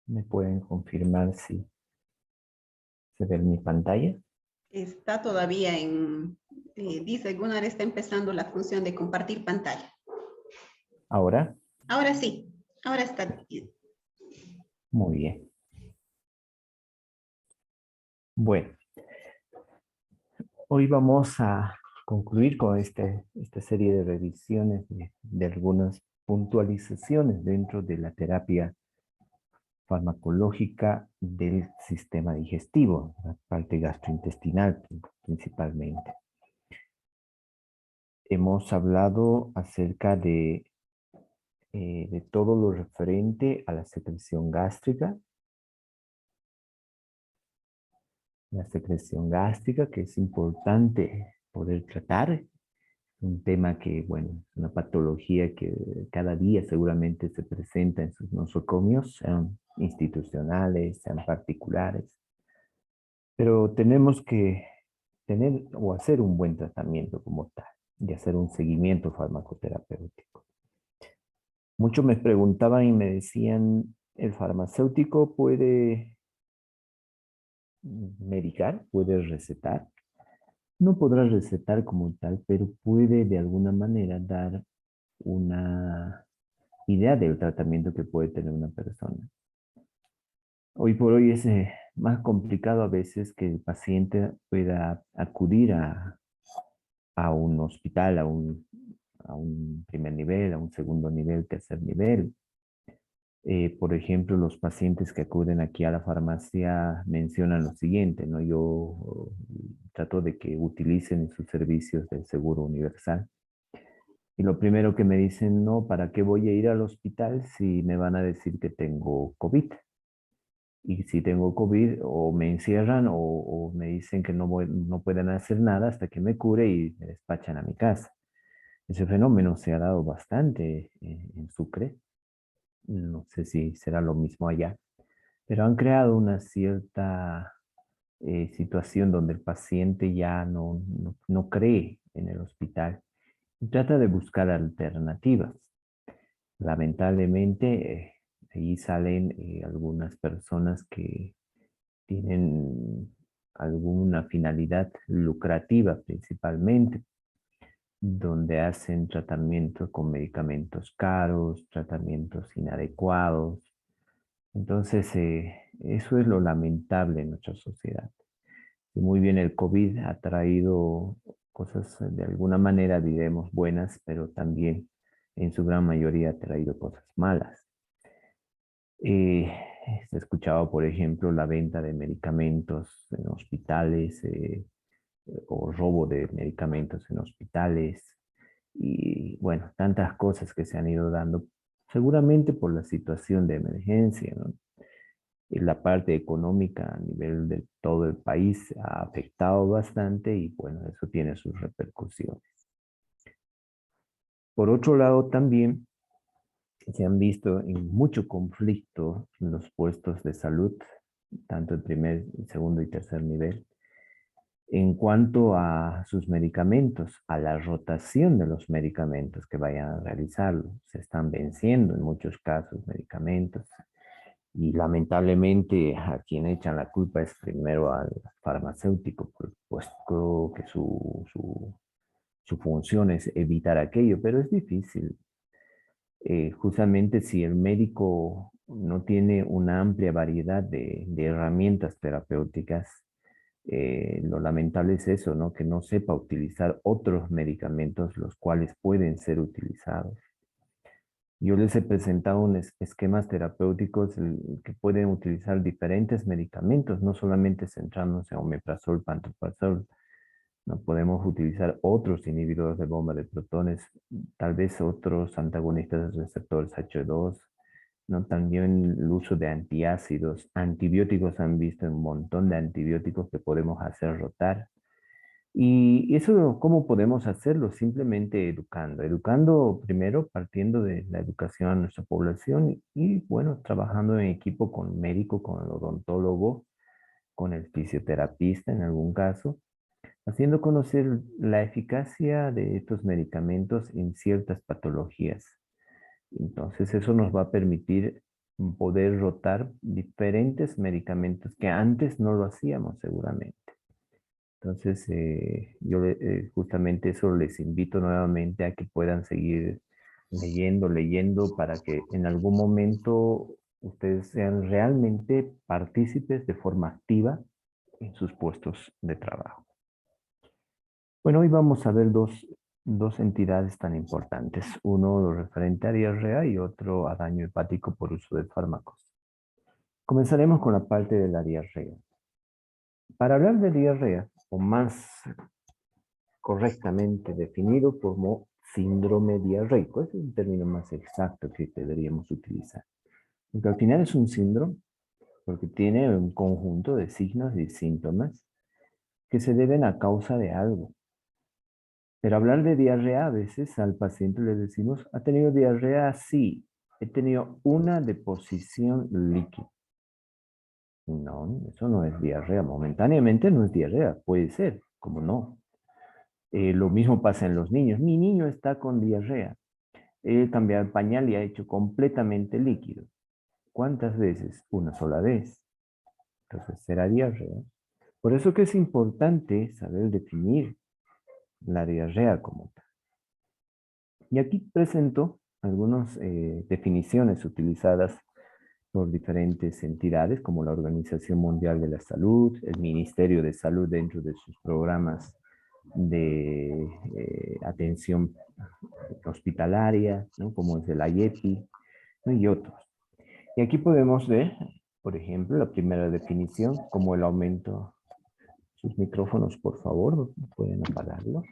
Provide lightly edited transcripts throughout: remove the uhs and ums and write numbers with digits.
¿Me pueden confirmar si se ve en mi pantalla? Está todavía dice Gunnar, está empezando la función de compartir pantalla. ¿Ahora? Ahora sí, ahora está. Muy bien. Bueno, hoy vamos a concluir con esta serie de revisiones de algunas puntualizaciones dentro de la terapia farmacológica del sistema digestivo, la parte gastrointestinal principalmente. Hemos hablado acerca de todo lo referente a la secreción gástrica. La secreción gástrica, que es importante poder tratar. Un tema que, bueno, es una patología que cada día seguramente se presenta en sus nosocomios, sean institucionales, sean particulares. Pero tenemos que tener o hacer un buen tratamiento como tal y hacer un seguimiento farmacoterapéutico. Muchos me preguntaban y me decían, ¿el farmacéutico puede medicar, puede recetar? No podrá recetar como tal, pero puede de alguna manera dar una idea del tratamiento que puede tener una persona. Hoy por hoy es más complicado a veces que el paciente pueda acudir a un hospital, a un primer nivel, a un segundo nivel, tercer nivel. Por ejemplo, los pacientes que acuden aquí a la farmacia mencionan lo siguiente, ¿no? Yo trato de que utilicen sus servicios del Seguro Universal. Y lo primero que me dicen, no, ¿para qué voy a ir al hospital si me van a decir que tengo COVID? Y si tengo COVID, o me encierran o me dicen que no pueden hacer nada hasta que me cure y me despachan a mi casa. Ese fenómeno se ha dado bastante en Sucre. No sé si será lo mismo allá, pero han creado una cierta situación donde el paciente ya no cree en el hospital y trata de buscar alternativas. Lamentablemente, ahí salen algunas personas que tienen alguna finalidad lucrativa principalmente, donde hacen tratamientos con medicamentos caros, tratamientos inadecuados. Entonces, eso es lo lamentable en nuestra sociedad. Y muy bien, el COVID ha traído cosas de alguna manera, diremos, buenas, pero también en su gran mayoría ha traído cosas malas. Se ha escuchado, por ejemplo, la venta de medicamentos en hospitales o robo de medicamentos en hospitales y, bueno, tantas cosas que se han ido dando, seguramente por la situación de emergencia, ¿no? Y la parte económica a nivel de todo el país ha afectado bastante y, bueno, eso tiene sus repercusiones. Por otro lado, también se han visto en mucho conflicto en los puestos de salud, tanto el primer, segundo y tercer nivel, en cuanto a sus medicamentos, a la rotación de los medicamentos que vayan a realizarlo. Se están venciendo en muchos casos medicamentos y lamentablemente a quien echan la culpa es primero al farmacéutico, puesto que su función es evitar aquello, pero es difícil. Justamente si el médico no tiene una amplia variedad de herramientas terapéuticas, lo lamentable es eso, ¿no? Que no sepa utilizar otros medicamentos los cuales pueden ser utilizados. Yo les he presentado esquemas terapéuticos que pueden utilizar diferentes medicamentos, no solamente centrarnos en omeprazol, pantoprazol. No podemos utilizar otros inhibidores de bomba de protones, tal vez otros antagonistas del receptor H2, ¿no? También el uso de antiácidos, antibióticos, han visto un montón de antibióticos que podemos hacer rotar. Y eso, ¿cómo podemos hacerlo? Simplemente educando. Educando primero, partiendo de la educación a nuestra población y, bueno, trabajando en equipo con médico, con el odontólogo, con el fisioterapista en algún caso, haciendo conocer la eficacia de estos medicamentos en ciertas patologías. Entonces, eso nos va a permitir poder rotar diferentes medicamentos que antes no lo hacíamos seguramente. Entonces, yo justamente eso les invito nuevamente a que puedan seguir leyendo para que en algún momento ustedes sean realmente partícipes de forma activa en sus puestos de trabajo. Bueno, hoy vamos a ver dos entidades tan importantes. Uno lo referente a diarrea y otro a daño hepático por uso de fármacos. Comenzaremos con la parte de la diarrea. Para hablar de diarrea, o más correctamente definido como síndrome diarreico, ese es el término más exacto que deberíamos utilizar. Porque al final es un síndrome, porque tiene un conjunto de signos y síntomas que se deben a causa de algo. Pero hablar de diarrea, a veces al paciente le decimos, ¿ha tenido diarrea? Sí, he tenido una deposición líquida. No, eso no es diarrea. Momentáneamente no es diarrea, puede ser, como no. Lo mismo pasa en los niños. Mi niño está con diarrea. He cambiado el pañal y ha hecho completamente líquido. ¿Cuántas veces? Una sola vez. Entonces será diarrea. Por eso que es importante saber definir la diarrea como tal. Y aquí presento algunas definiciones utilizadas por diferentes entidades como la Organización Mundial de la Salud, el Ministerio de Salud dentro de sus programas de atención hospitalaria, ¿no? Como es el IEPI, ¿no? Y otros. Y aquí podemos ver, por ejemplo, la primera definición como el aumento. Sus micrófonos, por favor, pueden apagarlo.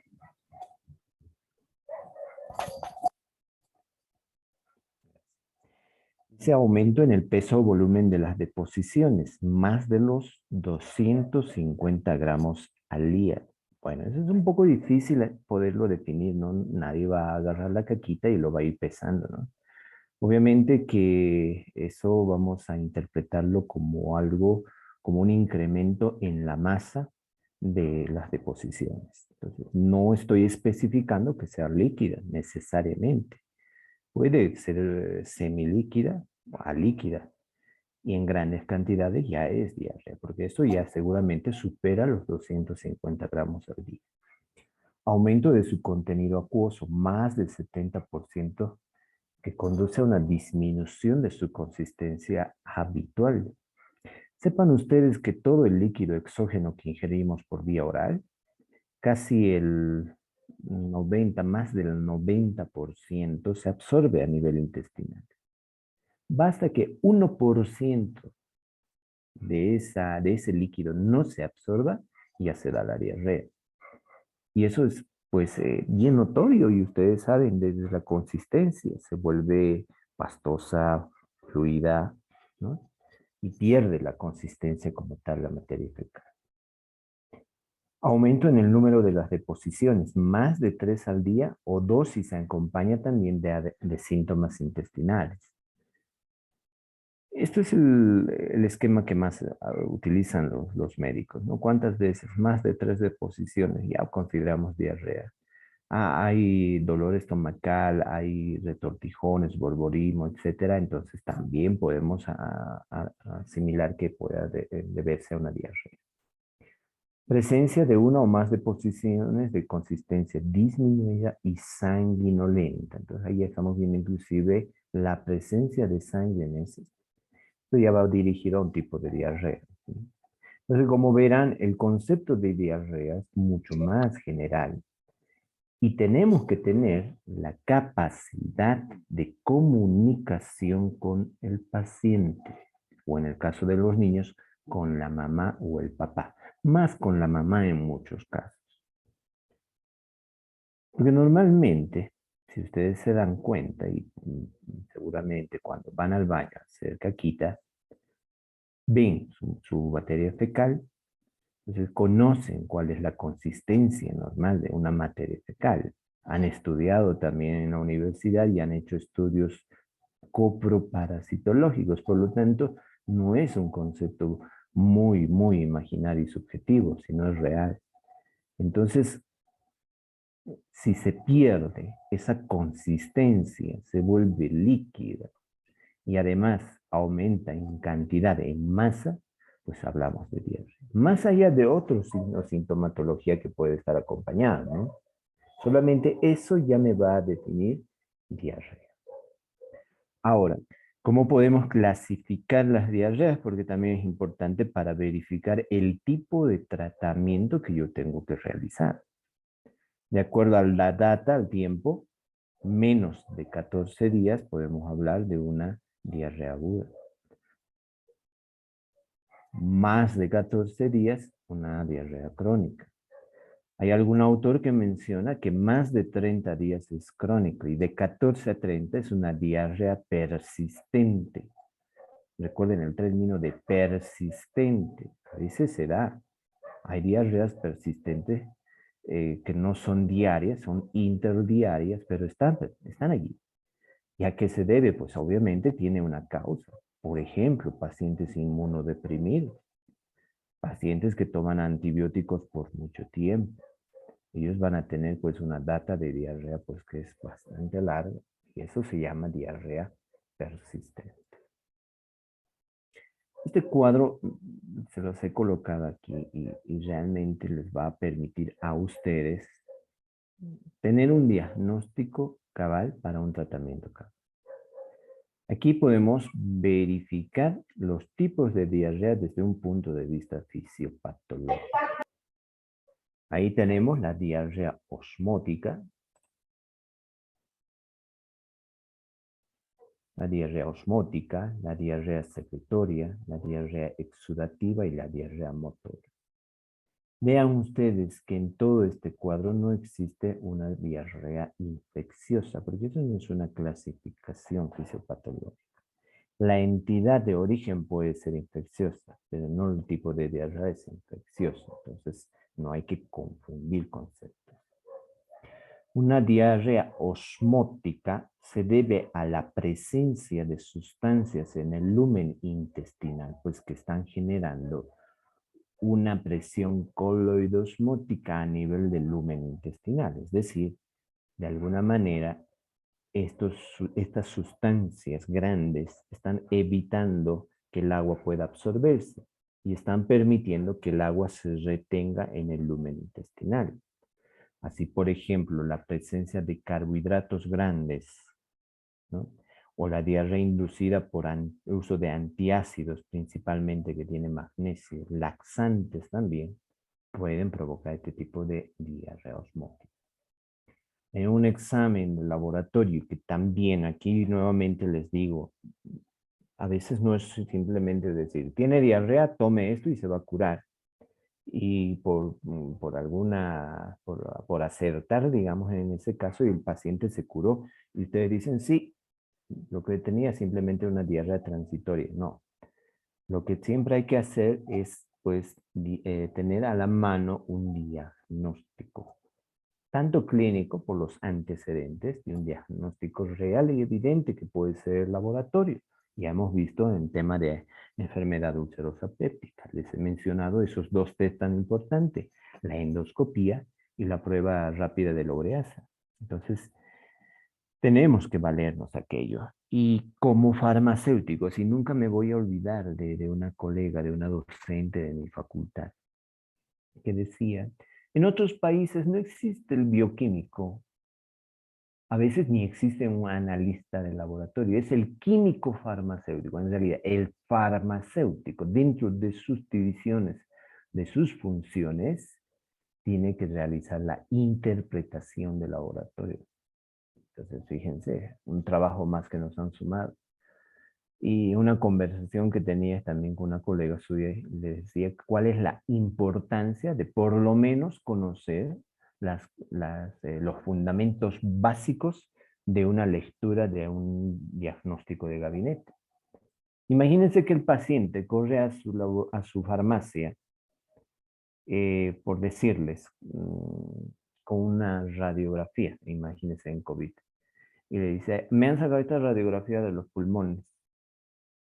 Ese aumento en el peso o volumen de las deposiciones, más de los 250 gramos al día. Bueno, eso es un poco difícil poderlo definir, ¿no? Nadie va a agarrar la caquita y lo va a ir pesando, ¿no? Obviamente que eso vamos a interpretarlo como algo, como un incremento en la masa de las deposiciones. Entonces, no estoy especificando que sea líquida necesariamente. Puede ser semilíquida o líquida. Y en grandes cantidades ya es diarrea, porque eso ya seguramente supera los 250 gramos al día. Aumento de su contenido acuoso, más del 70%, que conduce a una disminución de su consistencia habitual. Sepan ustedes que todo el líquido exógeno que ingerimos por vía oral, casi el 90, más del 90% se absorbe a nivel intestinal. Basta que 1% de ese líquido no se absorba y ya se da la diarrea. Y eso es pues bien notorio y ustedes saben desde la consistencia, se vuelve pastosa, fluida, ¿no? Y pierde la consistencia como tal la materia fecal. Aumento en el número de las deposiciones, más de 3 al día o 2 si se acompaña también de síntomas intestinales. Esto es el esquema que más utilizan los médicos, ¿no? ¿Cuántas veces? Más de 3 deposiciones, ya consideramos diarrea. Hay dolor estomacal, hay retortijones, borborismo, etcétera. Entonces también podemos asimilar que pueda deberse a una diarrea. Presencia de una o más deposiciones de consistencia disminuida y sanguinolenta. Entonces ahí estamos viendo inclusive la presencia de sangre en ese. Esto ya va dirigido a un tipo de diarrea. Entonces, como verán, el concepto de diarrea es mucho más general. Y tenemos que tener la capacidad de comunicación con el paciente, o en el caso de los niños, con la mamá o el papá, más con la mamá en muchos casos. Porque normalmente, si ustedes se dan cuenta, y seguramente cuando van al baño a hacer caquita, ven su materia fecal, entonces conocen cuál es la consistencia normal de una materia fecal. Han estudiado también en la universidad y han hecho estudios coproparasitológicos, por lo tanto, no es un concepto muy imaginario y subjetivo, sino es real. Entonces, si se pierde esa consistencia, se vuelve líquida y además aumenta en cantidad, en masa, pues hablamos de diarrea. Más allá de otros signos, sintomatología que puede estar acompañada, ¿no? Solamente eso ya me va a definir diarrea. Ahora, ¿cómo podemos clasificar las diarreas? Porque también es importante para verificar el tipo de tratamiento que yo tengo que realizar. De acuerdo a la data, al tiempo, menos de 14 días podemos hablar de una diarrea aguda. Más de 14 días, una diarrea crónica. Hay algún autor que menciona que más de 30 días es crónico y de 14 a 30 es una diarrea persistente. Recuerden el término de persistente. A veces se da. Hay diarreas persistentes que no son diarias, son interdiarias, pero están allí. ¿Y a qué se debe? Pues obviamente tiene una causa. Por ejemplo, pacientes inmunodeprimidos, pacientes que toman antibióticos por mucho tiempo. Ellos van a tener pues una data de diarrea pues que es bastante larga y eso se llama diarrea persistente. Este cuadro se los he colocado aquí y realmente les va a permitir a ustedes tener un diagnóstico cabal para un tratamiento cabal. Aquí podemos verificar los tipos de diarrea desde un punto de vista fisiopatológico. Ahí tenemos la diarrea osmótica, la diarrea secretoria, la diarrea exudativa y la diarrea motora. Vean ustedes que en todo este cuadro no existe una diarrea infecciosa, porque eso no es una clasificación fisiopatológica. La entidad de origen puede ser infecciosa, pero no el tipo de diarrea es infeccioso. Entonces, no hay que confundir conceptos. Una diarrea osmótica se debe a la presencia de sustancias en el lumen intestinal, pues que están generando una presión coloidosmótica a nivel del lumen intestinal. Es decir, de alguna manera, estas sustancias grandes están evitando que el agua pueda absorberse y están permitiendo que el agua se retenga en el lumen intestinal. Así, por ejemplo, la presencia de carbohidratos grandes, ¿no? O la diarrea inducida por uso de antiácidos, principalmente que tiene magnesio, laxantes también, pueden provocar este tipo de diarrea osmótica. En un examen de laboratorio, que también aquí nuevamente les digo, a veces no es simplemente decir, tiene diarrea, tome esto y se va a curar. Y por acertar, digamos, en ese caso, y el paciente se curó, y ustedes dicen, sí, lo que tenía es simplemente una diarrea transitoria. No, lo que siempre hay que hacer es, pues, tener a la mano un diagnóstico, tanto clínico por los antecedentes y un diagnóstico real y evidente que puede ser laboratorio. Ya hemos visto en tema de enfermedad ulcerosa péptica. Les he mencionado esos dos test tan importantes, la endoscopía y la prueba rápida de la ureasa. Entonces, tenemos que valernos aquello. Y como farmacéuticos, y nunca me voy a olvidar de una colega, de una docente de mi facultad, que decía, en otros países no existe el bioquímico, a veces ni existe un analista de laboratorio, es el químico farmacéutico, en realidad el farmacéutico dentro de sus divisiones, de sus funciones, tiene que realizar la interpretación del laboratorio. Entonces, fíjense, un trabajo más que nos han sumado. Y una conversación que tenía también con una colega suya, le decía cuál es la importancia de por lo menos conocer los fundamentos básicos de una lectura de un diagnóstico de gabinete. Imagínense que el paciente corre a su farmacia, por decirles, con una radiografía, imagínense en COVID, y le dice, me han sacado esta radiografía de los pulmones,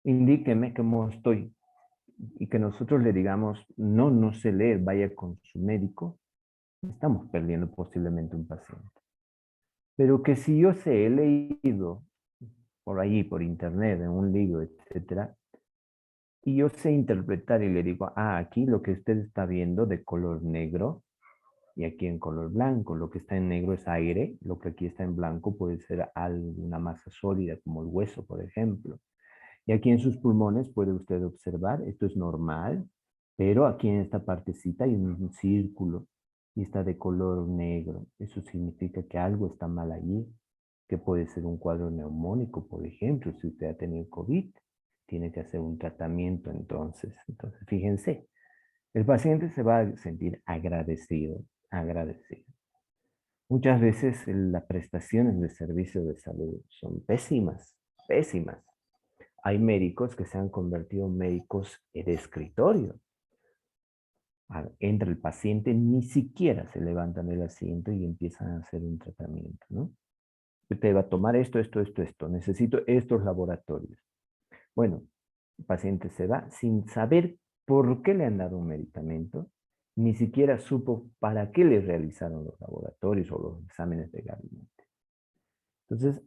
indíqueme cómo estoy, y que nosotros le digamos, no, no sé leer, vaya con su médico, estamos perdiendo posiblemente un paciente. Pero que si yo sé, he leído por allí, por internet, en un libro, etcétera, y yo sé interpretar y le digo, ah, aquí lo que usted está viendo de color negro y aquí en color blanco, lo que está en negro es aire, lo que aquí está en blanco puede ser alguna masa sólida como el hueso, por ejemplo. Y aquí en sus pulmones puede usted observar, esto es normal, pero aquí en esta partecita hay un círculo y está de color negro. Eso significa que algo está mal allí, que puede ser un cuadro neumónico, por ejemplo, si usted ha tenido COVID, tiene que hacer un tratamiento entonces. Entonces, fíjense, el paciente se va a sentir agradecido, agradecido. Muchas veces las prestaciones de servicio de salud son pésimas, pésimas. Hay médicos que se han convertido en médicos de escritorio. Entra el paciente, ni siquiera se levantan del asiento y empiezan a hacer un tratamiento, ¿no? Usted va a tomar esto, esto, esto, esto. Necesito estos laboratorios. Bueno, el paciente se va sin saber por qué le han dado un medicamento, ni siquiera supo para qué le realizaron los laboratorios o los exámenes de gabinete. Entonces,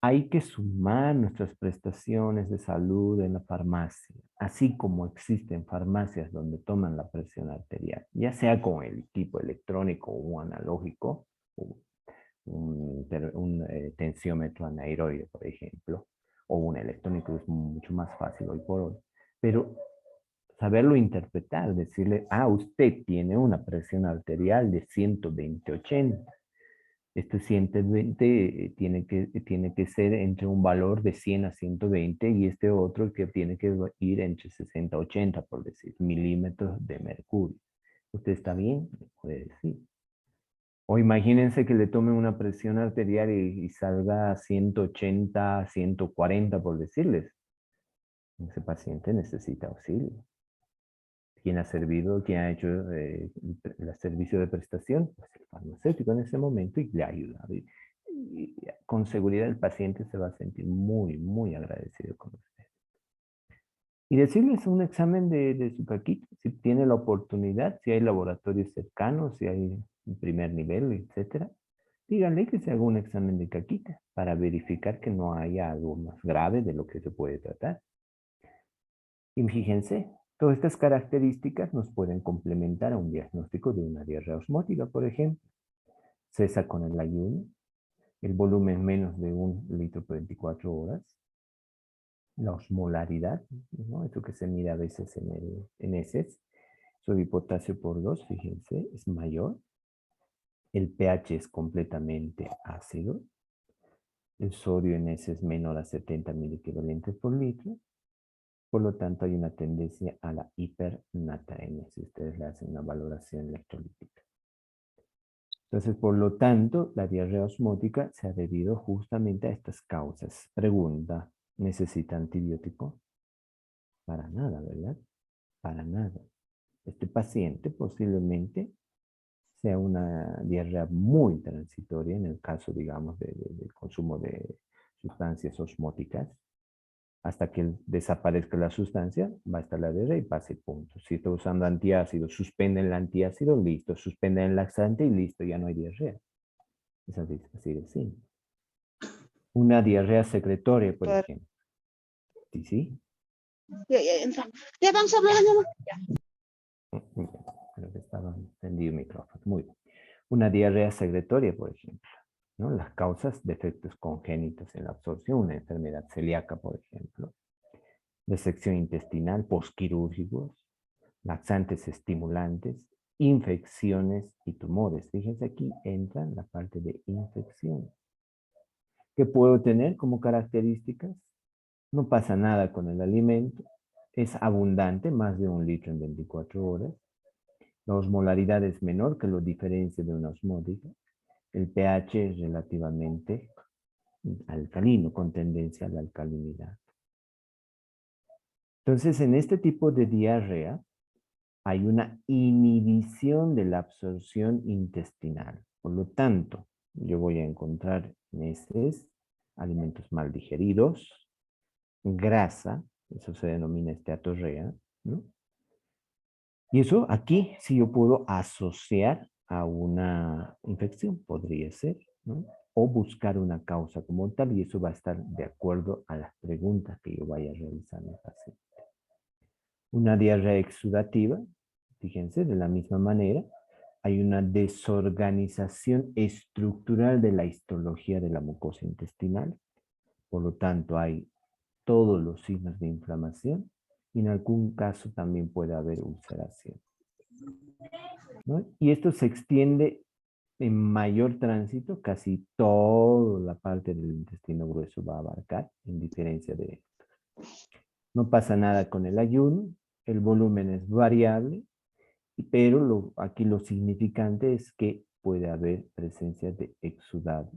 hay que sumar nuestras prestaciones de salud en la farmacia, así como existen farmacias donde toman la presión arterial, ya sea con el tipo electrónico o analógico, un tensiómetro anaeroide, por ejemplo, o un electrónico es mucho más fácil hoy por hoy, pero saberlo interpretar, decirle, ah, usted tiene una presión arterial de 120/80. Este 120 tiene que ser entre un valor de 100 a 120 y este otro que tiene que ir entre 60 a 80, por decir, milímetros de mercurio. ¿Usted está bien? Le puede decir. O imagínense que le tome una presión arterial y salga a 180, 140, por decirles. Ese paciente necesita auxilio. ¿Quién ha servido, quién ha hecho el servicio de prestación? Pues el farmacéutico en ese momento y le ha ayudado. Y con seguridad el paciente se va a sentir muy, muy agradecido con usted. Y decirles un examen de su caquita, si tiene la oportunidad, si hay laboratorios cercanos, si hay un primer nivel, etcétera. Díganle que se haga un examen de caquita para verificar que no haya algo más grave de lo que se puede tratar. Y fíjense, todas estas características nos pueden complementar a un diagnóstico de una diarrea osmótica, por ejemplo. Cesa con el ayuno, el volumen menos de 1 litro por 24 horas, la osmolaridad, ¿no? Eso que se mira a veces en heces, sodio y potasio por 2, fíjense, es mayor. El pH es completamente ácido. El sodio en heces es menor a 70 miliequivalentes por litro. Por lo tanto, hay una tendencia a la hipernatremia si ustedes le hacen una valoración electrolítica. Entonces, por lo tanto, la diarrea osmótica se ha debido justamente a estas causas. Pregunta, ¿necesita antibiótico? Para nada, ¿verdad? Para nada. Este paciente posiblemente sea una diarrea muy transitoria en el caso, digamos, del consumo de sustancias osmóticas. Hasta que desaparezca la sustancia, va a estar la diarrea y pase punto. Si está usando antiácido, suspenden el antiácido, listo. Suspenden el laxante y listo, ya no hay diarrea. Es así de simple. Una diarrea secretoria, por Doctor. ejemplo. ¿Sí? ¿Sí? Ya vamos a hablar de Creo que estaba encendido el micrófono. Muy bien. Una diarrea secretoria, por ejemplo, ¿no? Las causas, defectos congénitos en la absorción, una enfermedad celíaca, por ejemplo, resección intestinal, posquirúrgicos, laxantes estimulantes, infecciones y tumores. Fíjense aquí entra la parte de infección. ¿Qué puedo tener como características? No pasa nada con el alimento. Es abundante, más de 1 litro en 24 horas. La osmolaridad es menor, que lo diferencia de una osmótica. El pH es relativamente alcalino, con tendencia a la alcalinidad. Entonces, en este tipo de diarrea, hay una inhibición de la absorción intestinal. Por lo tanto, yo voy a encontrar heces, alimentos mal digeridos, grasa, eso se denomina esteatorrea, ¿no? Y eso aquí sí yo puedo asociar a una infección, podría ser, ¿no? o buscar una causa como tal, y eso va a estar de acuerdo a las preguntas que yo vaya a realizar al paciente. Una diarrea exudativa, fíjense, de la misma manera, hay una desorganización estructural de la histología de la mucosa intestinal, por lo tanto hay todos los signos de inflamación y en algún caso también puede haber ulceración, ¿no? Y esto se extiende en mayor tránsito, casi toda la parte del intestino grueso va a abarcar, en diferencia de esto. No pasa nada con el ayuno, el volumen es variable, pero aquí lo significante es que puede haber presencia de exudado.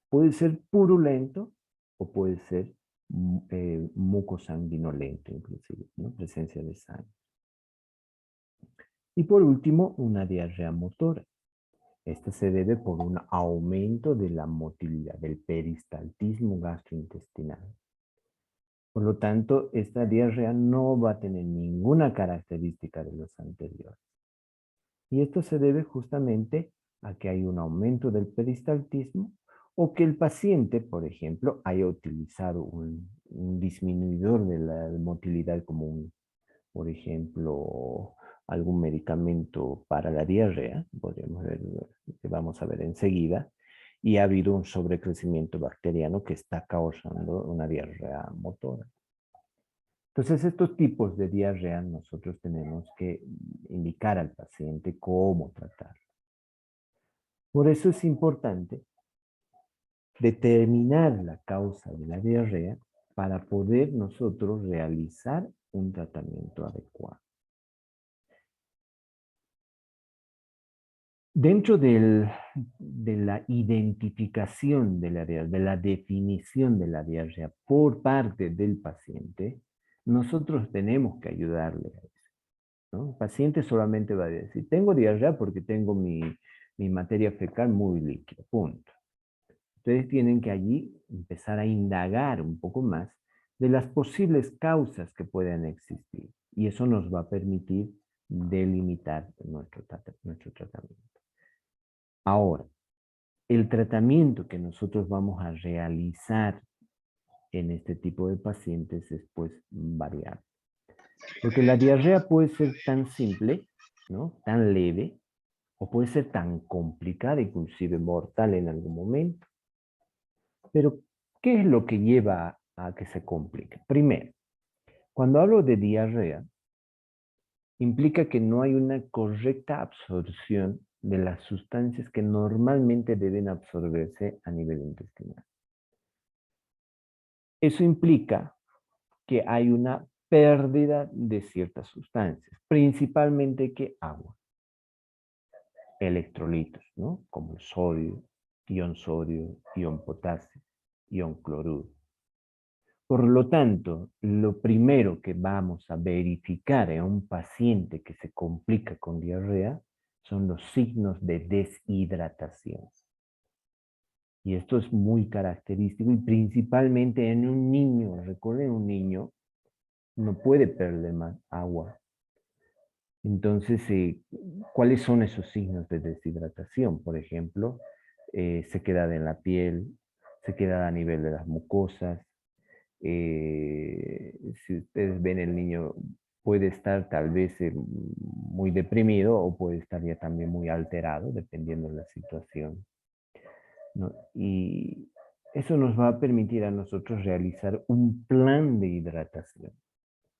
Puede ser purulento o puede ser mucosanguinolento, inclusive, ¿no? Presencia de sangre. Y por último, una diarrea motora. Esta se debe por un aumento de la motilidad, del peristaltismo gastrointestinal. Por lo tanto, esta diarrea no va a tener ninguna característica de los anteriores. Y esto se debe justamente a que hay un aumento del peristaltismo o que el paciente, por ejemplo, haya utilizado un disminuidor de la motilidad como por ejemplo, algún medicamento para la diarrea, podríamos ver, que vamos a ver enseguida, y ha habido un sobrecrecimiento bacteriano que está causando una diarrea motora. Entonces, estos tipos de diarrea nosotros tenemos que indicar al paciente cómo tratarlo. Por eso es importante determinar la causa de la diarrea para poder nosotros realizar un tratamiento adecuado. Dentro de la identificación de la diarrea, de la definición de la diarrea por parte del paciente, nosotros tenemos que ayudarle a eso, ¿no? El paciente solamente va a decir, tengo diarrea porque tengo mi materia fecal muy líquida, punto. Ustedes tienen que allí empezar a indagar un poco más de las posibles causas que puedan existir. Y eso nos va a permitir delimitar nuestro tratamiento. Ahora, el tratamiento que nosotros vamos a realizar en este tipo de pacientes es pues variable. Porque la diarrea puede ser tan simple, ¿no? Tan leve, o puede ser tan complicada, inclusive mortal en algún momento. Pero, ¿qué es lo que lleva a que se complique? Primero, cuando hablo de diarrea, implica que no hay una correcta absorción de las sustancias que normalmente deben absorberse a nivel intestinal. Eso implica que hay una pérdida de ciertas sustancias, principalmente que agua, electrolitos, ¿no? Como el sodio, ion potasio, ion cloruro. Por lo tanto, lo primero que vamos a verificar en un paciente que se complica con diarrea son los signos de deshidratación. Y esto es muy característico y principalmente en un niño. Recuerden, un niño no puede perder más agua. Entonces, ¿cuáles son esos signos de deshidratación? Por ejemplo, sequedad en la piel, sequedad a nivel de las mucosas. Si ustedes ven, el niño puede estar tal vez muy deprimido o puede estar ya también muy alterado, dependiendo de la situación, ¿no? Y eso nos va a permitir a nosotros realizar un plan de hidratación.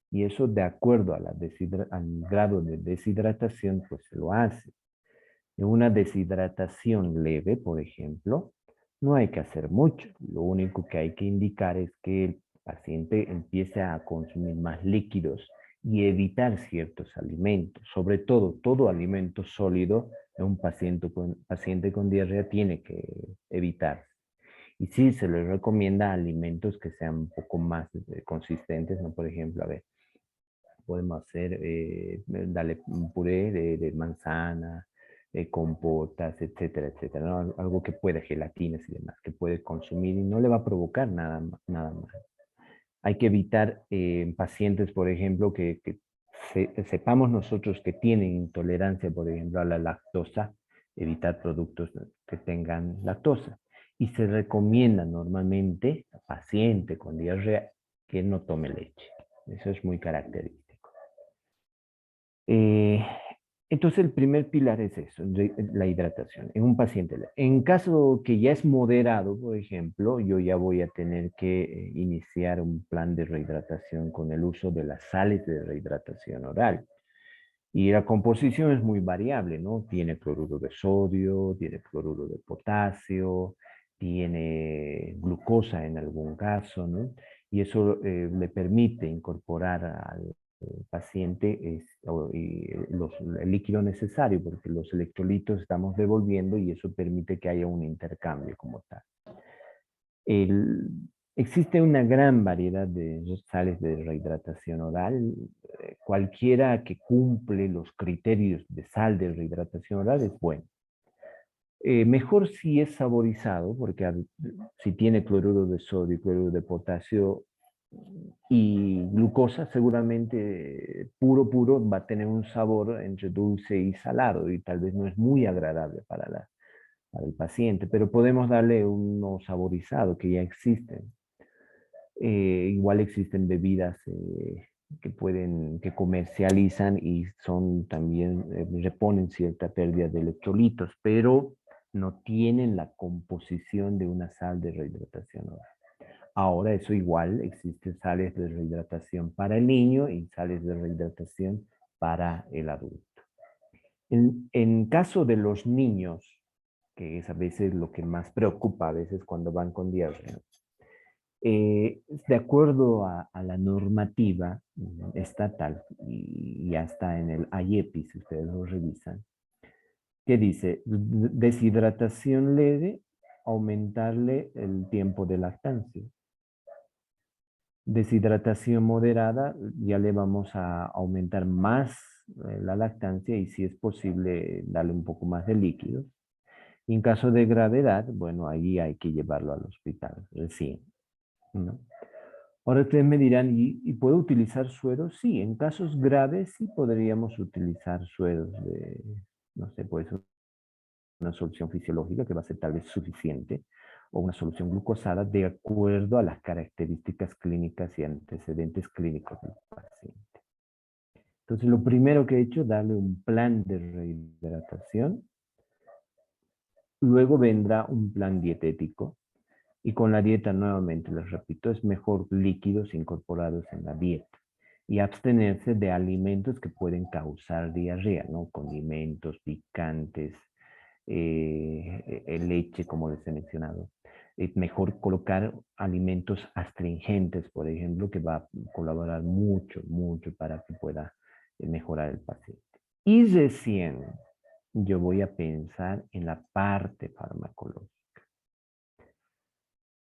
Y eso, de acuerdo a al grado de deshidratación, pues se lo hace. En una deshidratación leve, por ejemplo, no hay que hacer mucho. Lo único que hay que indicar es que el paciente empiece a consumir más líquidos y evitar ciertos alimentos. Sobre todo alimento sólido en un paciente con diarrea tiene que evitar. Y sí, se les recomienda alimentos que sean un poco más consistentes, ¿no? Por ejemplo, a ver, podemos hacer, darle un puré de manzana, compotas, etcétera, etcétera, ¿no? Algo que puede, gelatinas y demás, que puede consumir y no le va a provocar nada más. Hay que evitar en pacientes, por ejemplo, que sepamos nosotros que tienen intolerancia, por ejemplo, a la lactosa, evitar productos que tengan lactosa. Y se recomienda normalmente al paciente con diarrea que no tome leche. Eso es muy característico. Eh, entonces el primer pilar es eso, la hidratación en un paciente. En caso que ya es moderado, por ejemplo, yo ya voy a tener que iniciar un plan de rehidratación con el uso de las sales de rehidratación oral. Y la composición es muy variable, ¿no? Tiene cloruro de sodio, tiene cloruro de potasio, tiene glucosa en algún caso, ¿no? Y eso le permite incorporar al paciente el líquido necesario, porque los electrolitos estamos devolviendo y eso permite que haya un intercambio como tal. El, Existe una gran variedad de sales de rehidratación oral. Cualquiera que cumple los criterios de sal de rehidratación oral es bueno. Mejor si es saborizado, porque si tiene cloruro de sodio, cloruro de potasio y glucosa, seguramente puro va a tener un sabor entre dulce y salado y tal vez no es muy agradable para el paciente, pero podemos darle uno saborizado que ya existen. Igual existen bebidas que comercializan y son también, reponen cierta pérdida de electrolitos, pero no tienen la composición de una sal de rehidratación oral. Ahora eso igual, existen sales de rehidratación para el niño y sales de rehidratación para el adulto. En caso de los niños, que es a veces lo que más preocupa a veces cuando van con diarrea, de acuerdo a la normativa estatal, y ya está en el IEPI, si ustedes lo revisan, que dice, deshidratación leve, aumentarle el tiempo de lactancia. Deshidratación moderada, ya le vamos a aumentar más la lactancia y si es posible darle un poco más de líquido. Y en caso de gravedad, bueno, ahí hay que llevarlo al hospital recién, ¿no? Ahora ustedes me dirán, ¿y puedo utilizar sueros? Sí, en casos graves sí podríamos utilizar sueros de, no sé, puede ser una solución fisiológica que va a ser tal vez suficiente, o una solución glucosada de acuerdo a las características clínicas y antecedentes clínicos del paciente. Entonces, lo primero que he hecho es darle un plan de rehidratación. Luego vendrá un plan dietético. Y con la dieta, nuevamente, les repito, es mejor líquidos incorporados en la dieta y abstenerse de alimentos que pueden causar diarrea, ¿no? Condimentos, picantes, leche, como les he mencionado. Es mejor colocar alimentos astringentes, por ejemplo, que va a colaborar mucho para que pueda mejorar el paciente. Y recién yo voy a pensar en la parte farmacológica.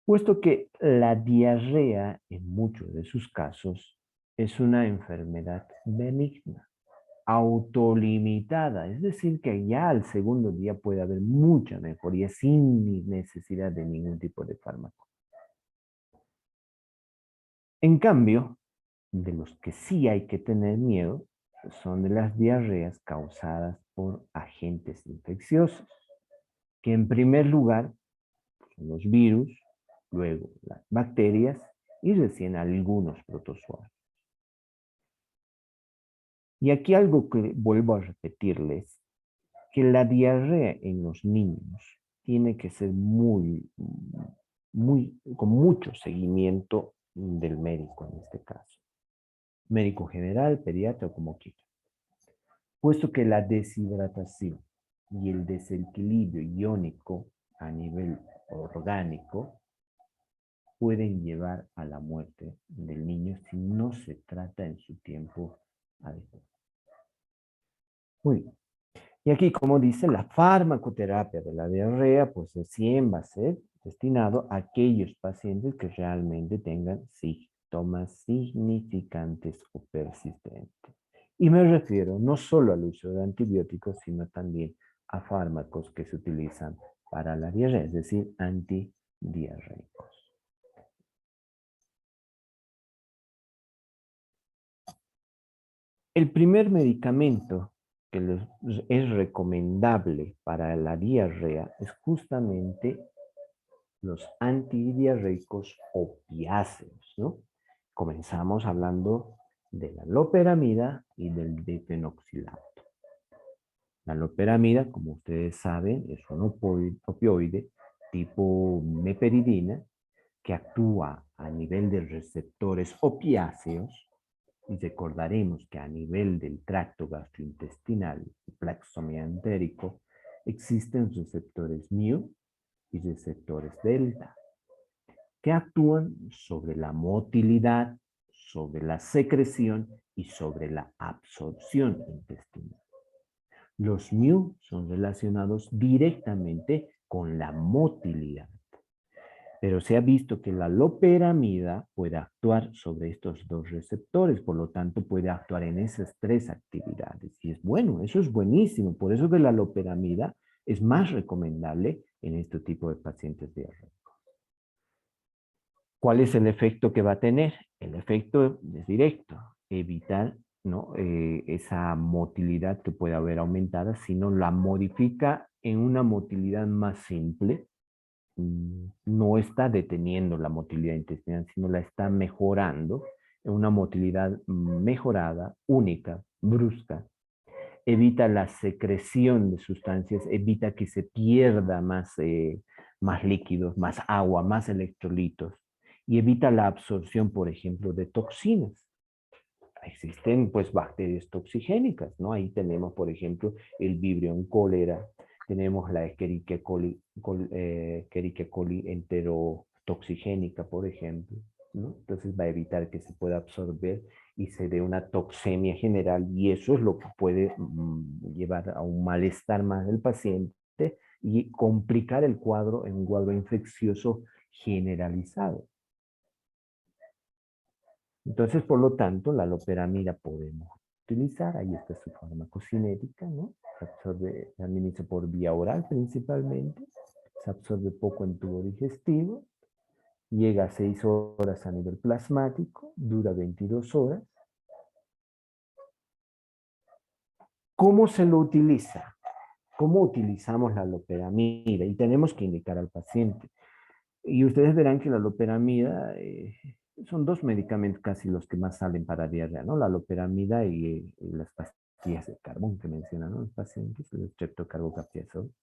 Puesto que la diarrea en muchos de sus casos es una enfermedad benigna, autolimitada, es decir, que ya al segundo día puede haber mucha mejoría sin necesidad de ningún tipo de fármaco. En cambio, de los que sí hay que tener miedo son de las diarreas causadas por agentes infecciosos, que en primer lugar son los virus, luego las bacterias y recién algunos protozoarios. Y aquí algo que vuelvo a repetirles, que la diarrea en los niños tiene que ser con mucho seguimiento del médico en este caso. Médico general, pediatra o como quiera. Puesto que la deshidratación y el desequilibrio iónico a nivel orgánico pueden llevar a la muerte del niño si no se trata en su tiempo adecuado. Muy bien. Y aquí, como dice, la farmacoterapia de la diarrea, pues recién va a ser destinado a aquellos pacientes que realmente tengan síntomas significantes o persistentes. Y me refiero no solo al uso de antibióticos, sino también a fármacos que se utilizan para la diarrea, es decir, antidiarreicos. El primer medicamento que es recomendable para la diarrea es justamente los antidiarreicos opiáceos, ¿no? Comenzamos hablando de la loperamida y del difenoxilato. La loperamida, como ustedes saben, es un opioide tipo meperidina que actúa a nivel de receptores opiáceos, y recordaremos que a nivel del tracto gastrointestinal y plexo meantérico existen receptores mu y receptores delta que actúan sobre la motilidad, sobre la secreción y sobre la absorción intestinal. Los mu son relacionados directamente con la motilidad, pero se ha visto que la loperamida puede actuar sobre estos dos receptores, por lo tanto puede actuar en esas tres actividades. Y es bueno, eso es buenísimo. Por eso que la loperamida es más recomendable en este tipo de pacientes diarreicos. ¿Cuál es el efecto que va a tener? El efecto es directo, evitar, ¿no? Esa motilidad que puede haber aumentada, sino la modifica en una motilidad más simple. No está deteniendo la motilidad intestinal, sino la está mejorando en una motilidad mejorada, única, brusca. Evita la secreción de sustancias, evita que se pierda más líquidos, más agua, más electrolitos, y evita la absorción, por ejemplo, de toxinas. Existen pues bacterias toxigénicas, ¿no? Ahí tenemos, por ejemplo, el Vibrio cólera, tenemos la Escherichia coli enterotoxigénica, por ejemplo, ¿no? Entonces va a evitar que se pueda absorber y se dé una toxemia general, y eso es lo que puede llevar a un malestar más del paciente y complicar el cuadro en un cuadro infeccioso generalizado. Entonces, por lo tanto, la loperamida podemos utilizar, ahí está su farmacocinética, ¿no? Se absorbe, se administra por vía oral principalmente, se absorbe poco en tubo digestivo, llega a 6 horas a nivel plasmático, dura 22 horas. ¿Cómo se lo utiliza? ¿Cómo utilizamos la loperamida? Y tenemos que indicar al paciente. Y ustedes verán que la loperamida son dos medicamentos casi los que más salen para diarrea, ¿no? La loperamida y las pastillas de carbón que mencionan, ¿no? Los pacientes, el streptocarbocaptazol.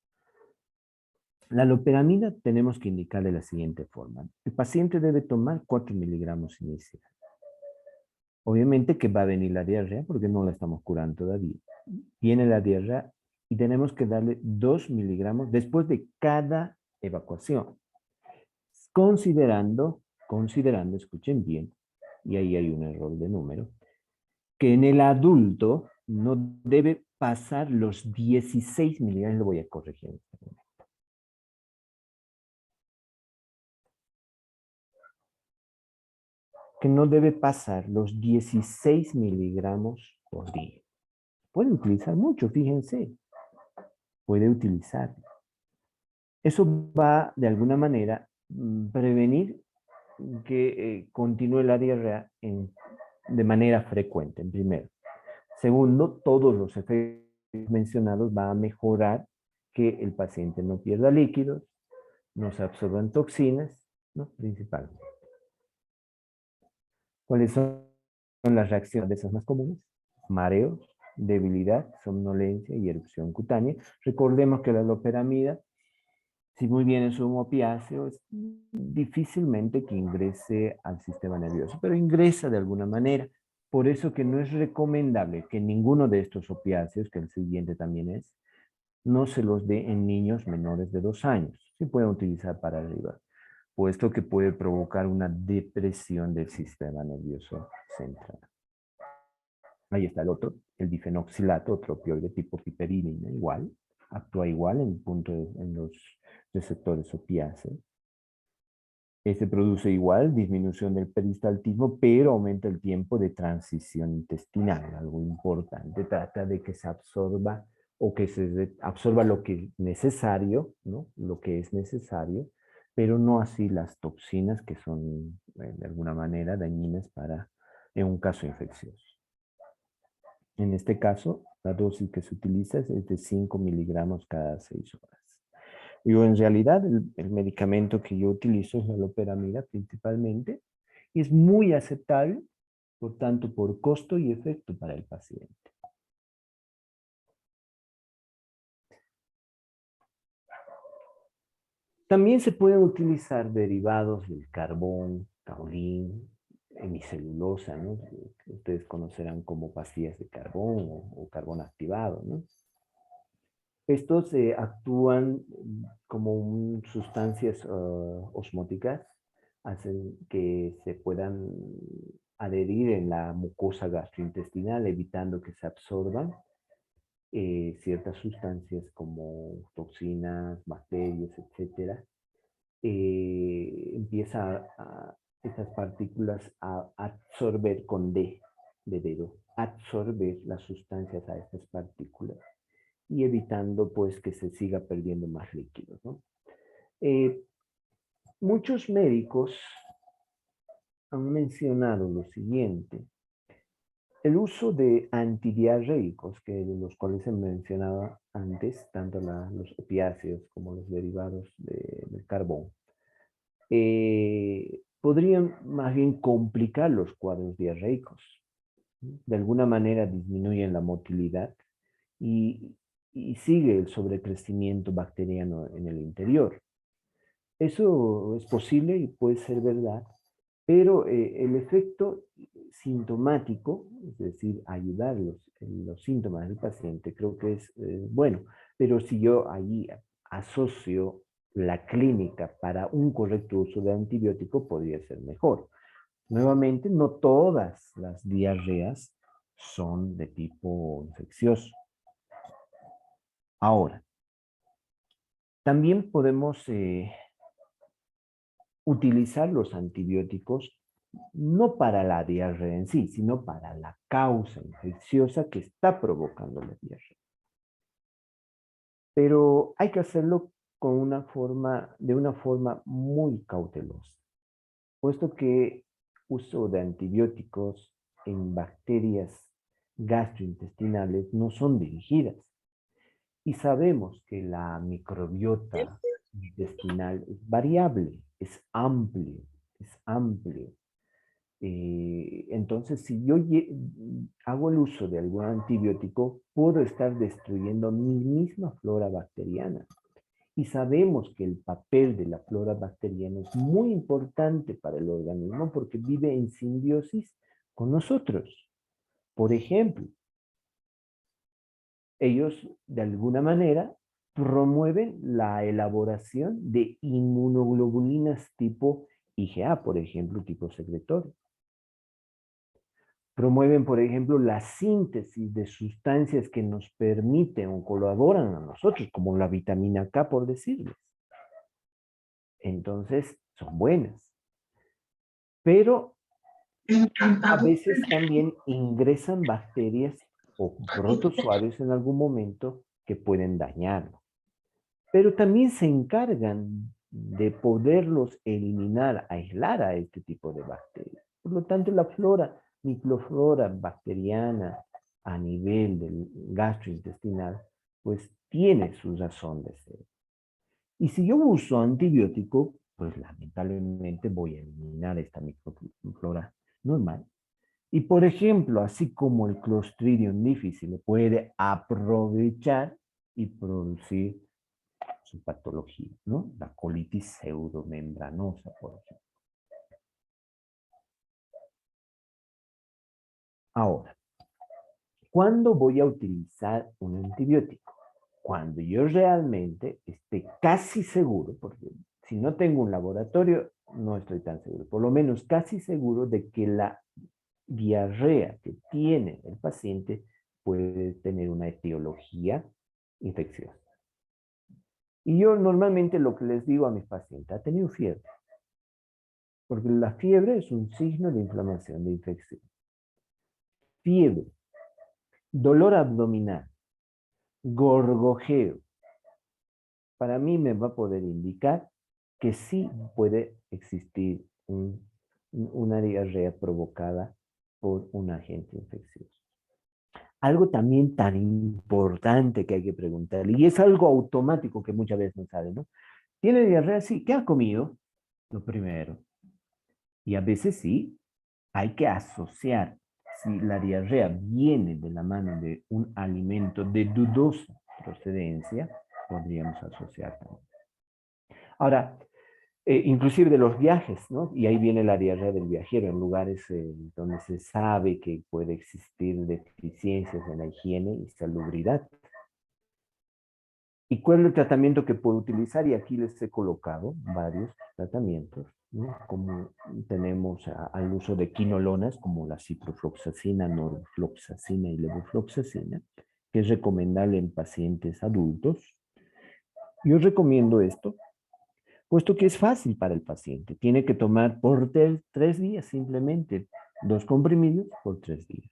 La loperamida tenemos que indicar de la siguiente forma. El paciente debe tomar 4 miligramos inicial. Obviamente que va a venir la diarrea porque no la estamos curando todavía. Viene la diarrea y tenemos que darle 2 miligramos después de cada evacuación. Considerando, escuchen bien, y ahí hay un error de número, que en el adulto no debe pasar los 16 miligramos, lo voy a corregir en este momento. Que no debe pasar los 16 miligramos por día. Puede utilizar mucho, fíjense. Puede utilizar. Eso va, de alguna manera, prevenir que continúe la diarrea de manera frecuente, en primero. Segundo, todos los efectos mencionados van a mejorar que el paciente no pierda líquidos, no se absorban toxinas, ¿no? Principalmente. ¿Cuáles son las reacciones de esas más comunes? Mareos, debilidad, somnolencia y erupción cutánea. Recordemos que la loperamida, si muy bien es un opiáceo, es difícilmente que ingrese al sistema nervioso, pero ingresa de alguna manera. Por eso que no es recomendable que ninguno de estos opiáceos, que el siguiente también es, no se los dé en niños menores de 2 años. Se pueden utilizar para arriba, puesto que puede provocar una depresión del sistema nervioso central. Ahí está el otro, el difenoxilato, otro opioide tipo piperidina, igual, actúa igual en los receptores opiáceos. Este produce igual disminución del peristaltismo, pero aumenta el tiempo de transición intestinal, algo importante. Trata de que se absorba o que se absorba lo que es necesario, ¿no? Lo que es necesario, pero no así las toxinas que son de alguna manera dañinas en un caso infeccioso. En este caso, la dosis que se utiliza es de 5 miligramos cada 6 horas. Yo en realidad el medicamento que yo utilizo es la loperamida principalmente y es muy aceptable, por tanto, por costo y efecto para el paciente. También se pueden utilizar derivados del carbón, caolín, hemicelulosa, ¿no? Que ustedes conocerán como pastillas de carbón o carbón activado, ¿no? Estos actúan como sustancias osmóticas, hacen que se puedan adherir en la mucosa gastrointestinal, evitando que se absorban ciertas sustancias como toxinas, bacterias, etcétera. Empieza estas partículas a absorber con D, de dedo, absorber las sustancias a estas partículas y evitando pues que se siga perdiendo más líquidos, ¿no? Muchos médicos han mencionado lo siguiente: el uso de antidiarreicos, que los cuales se mencionaba antes, tanto los opiáceos como los derivados del carbón, podrían más bien complicar los cuadros diarreicos. De alguna manera disminuyen la motilidad y, y sigue el sobrecrecimiento bacteriano en el interior. Eso es posible y puede ser verdad, pero el efecto sintomático, es decir, ayudar los síntomas del paciente, creo que es bueno. Pero si yo allí asocio la clínica para un correcto uso de antibiótico, podría ser mejor. Nuevamente, no todas las diarreas son de tipo infeccioso. Ahora, también podemos utilizar los antibióticos no para la diarrea en sí, sino para la causa infecciosa que está provocando la diarrea. Pero hay que hacerlo de una forma muy cautelosa, puesto que uso de antibióticos en bacterias gastrointestinales no son dirigidas. Y sabemos que la microbiota intestinal es variable, es amplio, es amplio. Entonces, si yo hago el uso de algún antibiótico, puedo estar destruyendo mi misma flora bacteriana. Y sabemos que el papel de la flora bacteriana es muy importante para el organismo porque vive en simbiosis con nosotros. Por ejemplo, ellos de alguna manera promueven la elaboración de inmunoglobulinas tipo IgA, por ejemplo, tipo secretorio. Promueven, por ejemplo, la síntesis de sustancias que nos permiten o colaboran a nosotros, como la vitamina K, por decirles. Entonces, son buenas. Pero a veces también ingresan bacterias o protozoarios en algún momento que pueden dañarlo. Pero también se encargan de poderlos eliminar, aislar a este tipo de bacterias. Por lo tanto, la microflora bacteriana a nivel del gastrointestinal, pues tiene su razón de ser. Y si yo uso antibiótico, pues lamentablemente voy a eliminar esta microflora normal. Y por ejemplo, así como el Clostridium difficile puede aprovechar y producir su patología, ¿no? La colitis pseudomembranosa, por ejemplo. Ahora, ¿cuándo voy a utilizar un antibiótico? Cuando yo realmente esté casi seguro, porque si no tengo un laboratorio, no estoy tan seguro, por lo menos casi seguro de que la diarrea que tiene el paciente puede tener una etiología infecciosa. Y yo normalmente lo que les digo a mis pacientes: ha tenido fiebre, porque la fiebre es un signo de inflamación, de infección. Fiebre, dolor abdominal, gorgojeo, para mí me va a poder indicar que sí puede existir una diarrea provocada por un agente infeccioso. algo también tan importante que hay que preguntarle, y es algo automático que muchas veces no sabe, ¿no? ¿Tiene diarrea? Sí. ¿Qué ha comido? Lo primero. Y a veces sí, hay que asociar. Si la diarrea viene de la mano de un alimento de dudosa procedencia, podríamos asociar también. Ahora, inclusive de los viajes, ¿no? Y ahí viene la diarrea del viajero, en lugares donde se sabe que puede existir deficiencias en la higiene y salubridad. ¿Y cuál es el tratamiento que puedo utilizar? Y aquí les he colocado varios tratamientos, ¿no? Como tenemos al uso de quinolonas, como la ciprofloxacina, norfloxacina y levofloxacina, que es recomendable en pacientes adultos. Yo recomiendo esto, puesto que es fácil para el paciente. Tiene que tomar por 3 días simplemente, 2 comprimidos por 3 días.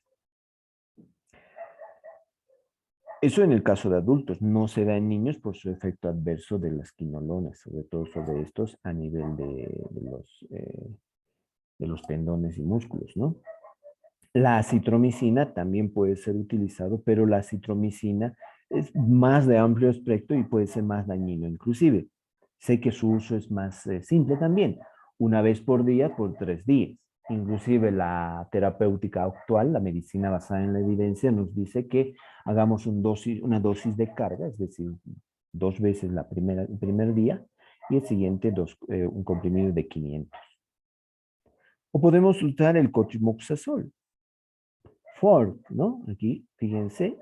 Eso en el caso de adultos, no se da en niños por su efecto adverso de las quinolonas, sobre todo sobre estos a nivel de los tendones y músculos, ¿no? La acitromicina también puede ser utilizado, pero la acitromicina es más de amplio espectro y puede ser más dañino inclusive. Sé que su uso es más simple también, una vez por día por 3 días. Inclusive la terapéutica actual, la medicina basada en la evidencia, nos dice que hagamos una dosis de carga, es decir, 2 veces el primer día y el siguiente un comprimido de 500. O podemos usar el cotrimoxazol, Ford, ¿no? Aquí, fíjense,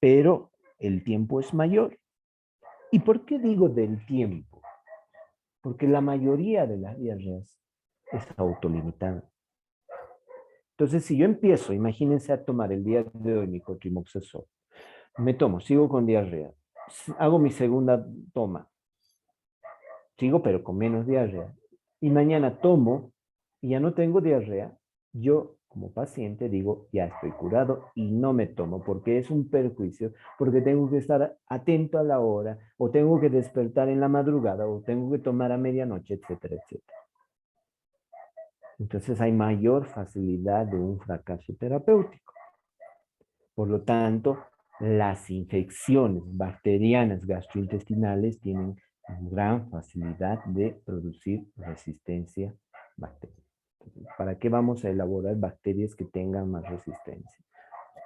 pero el tiempo es mayor. ¿Y por qué digo del tiempo? Porque la mayoría de las diarreas es autolimitada. Entonces, si yo empiezo, imagínense a tomar el día de hoy mi cotrimoxazol, sigo con diarrea, hago mi segunda toma, sigo pero con menos diarrea, y mañana tomo y ya no tengo diarrea, yo como paciente digo, ya estoy curado y no me tomo porque es un perjuicio, porque tengo que estar atento a la hora, o tengo que despertar en la madrugada, o tengo que tomar a medianoche, etcétera, etcétera. Entonces hay mayor facilidad de un fracaso terapéutico. Por lo tanto, las infecciones bacterianas gastrointestinales tienen gran facilidad de producir resistencia bacteriana. Entonces, ¿para qué vamos a elaborar bacterias que tengan más resistencia?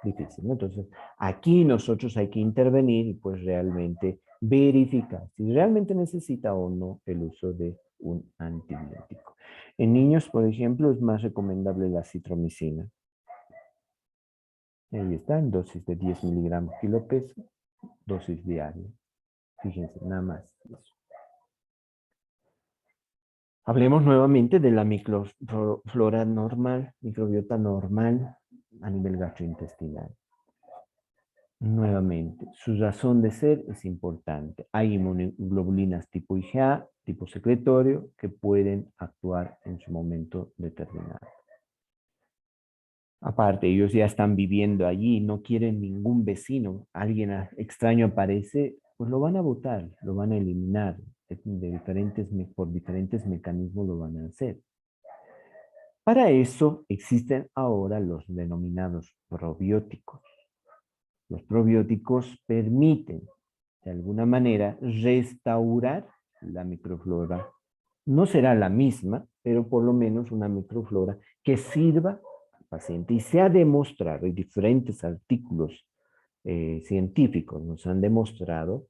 Difícil, ¿no? Entonces, aquí nosotros hay que intervenir y pues realmente verificar si realmente necesita o no el uso de un antibiótico. En niños, por ejemplo, es más recomendable la citromicina. Ahí está, en dosis de 10 miligramos kilo peso, dosis diaria. Fíjense, nada más. Eso. Hablemos nuevamente de la microflora normal, microbiota normal a nivel gastrointestinal. Nuevamente, su razón de ser es importante. Hay inmunoglobulinas tipo IgA, tipo secretorio, que pueden actuar en su momento determinado. Aparte, ellos ya están viviendo allí, no quieren ningún vecino, alguien extraño aparece, pues lo van a botar, lo van a eliminar, por diferentes mecanismos lo van a hacer. Para eso existen ahora los denominados probióticos. Los probióticos permiten, de alguna manera, restaurar la microflora. No será la misma, pero por lo menos una microflora que sirva al paciente. Y se ha demostrado, y diferentes artículos científicos nos han demostrado,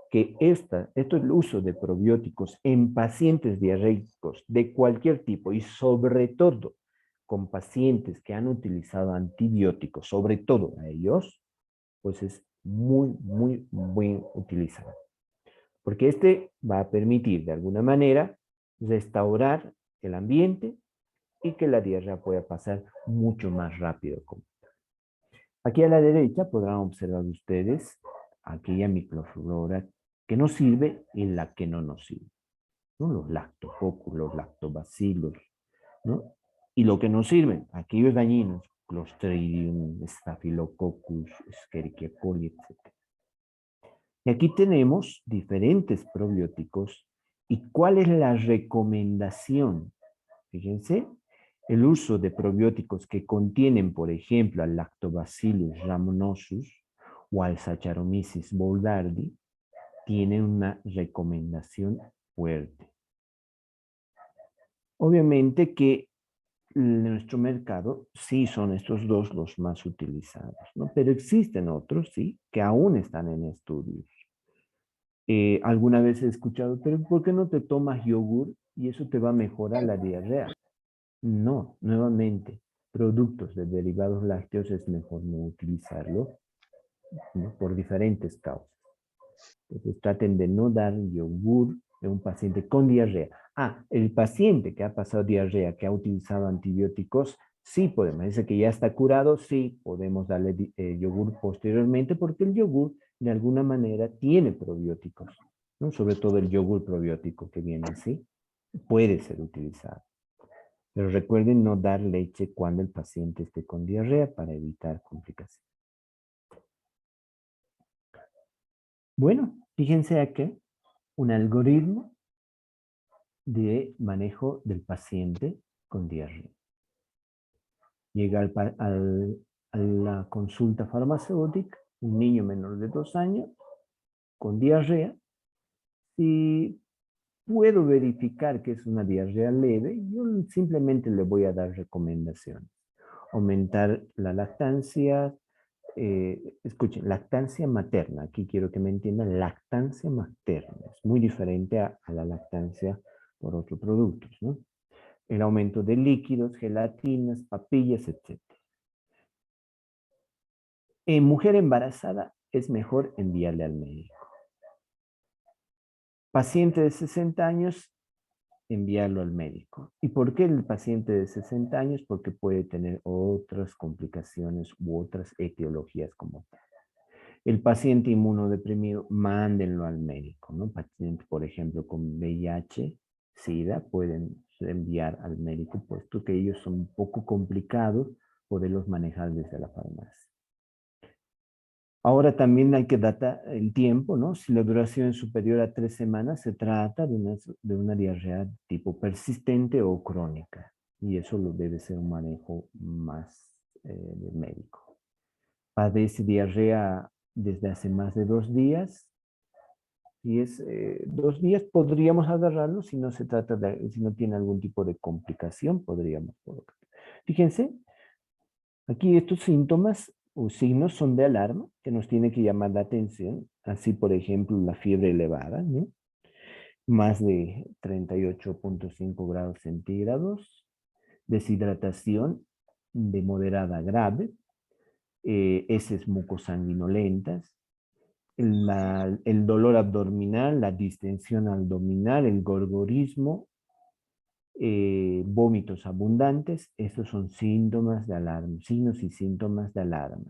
que el uso de probióticos en pacientes diarreicos de cualquier tipo y sobre todo con pacientes que han utilizado antibióticos, sobre todo a ellos, pues es muy, muy, muy utilizado. Porque este va a permitir de alguna manera restaurar el ambiente y que la diarrea pueda pasar mucho más rápido. Aquí a la derecha podrán observar ustedes aquella microflora que nos sirve y la que no nos sirve, ¿no? Los lactococcus, los lactobacilos, ¿no? Y lo que nos sirven, aquellos dañinos, Clostridium, Staphylococcus, Escherichia coli, etc. Y aquí tenemos diferentes probióticos. ¿Y cuál es la recomendación? Fíjense, El uso de probióticos que contienen, por ejemplo, al Lactobacillus rhamnosus o al Saccharomyces boulardii, tiene una recomendación fuerte. Obviamente que en nuestro mercado sí son estos dos los más utilizados, ¿no? Pero existen otros, sí, que aún están en estudios. Alguna vez he escuchado, pero ¿por qué no te tomas yogur y eso te va a mejorar la diarrea? No, nuevamente, productos de derivados lácteos es mejor no utilizarlo, ¿no? Por diferentes causas. Entonces traten de no dar yogur a un paciente con diarrea. El paciente que ha pasado diarrea, que ha utilizado antibióticos, sí podemos. Dice que ya está curado, sí podemos darle yogur posteriormente porque el yogur de alguna manera tiene probióticos, ¿no? Sobre todo el yogur probiótico que viene así, puede ser utilizado. Pero recuerden no dar leche cuando el paciente esté con diarrea para evitar complicaciones. Bueno, fíjense aquí un algoritmo de manejo del paciente con diarrea. Llega a la consulta farmacéutica un niño menor de 2 años con diarrea. Si puedo verificar que es una diarrea leve, yo simplemente le voy a dar recomendaciones. Aumentar la lactancia, escuchen, lactancia materna, aquí quiero que me entiendan, lactancia materna, es muy diferente a la lactancia por otros productos, ¿no? El aumento de líquidos, gelatinas, papillas, etc. En mujer embarazada es mejor enviarle al médico. Paciente de 60 años, enviarlo al médico. ¿Y por qué el paciente de 60 años? Porque puede tener otras complicaciones u otras etiologías como tal. El paciente inmunodeprimido, mándenlo al médico, ¿no? Pacientes, por ejemplo, con VIH, SIDA, pueden enviar al médico, puesto que ellos son un poco complicados poderlos manejar desde la farmacia. Ahora también hay que datar el tiempo, ¿no? Si la duración es superior a 3 semanas, se trata de una diarrea tipo persistente o crónica. Y eso lo debe ser un manejo más médico. Padece diarrea desde hace más de 2 días. Si es 2 días, podríamos agarrarlo. Si no se trata si no tiene algún tipo de complicación, podríamos colocar. Fíjense, aquí estos síntomas o signos son de alarma que nos tiene que llamar la atención. Así, por ejemplo, la fiebre elevada, ¿no? Más de 38.5 grados centígrados, deshidratación de moderada a grave, heces mucosanguinolentas, el dolor abdominal, la distensión abdominal, el gorgorismo, vómitos abundantes. Estos son síntomas de alarma, signos y síntomas de alarma,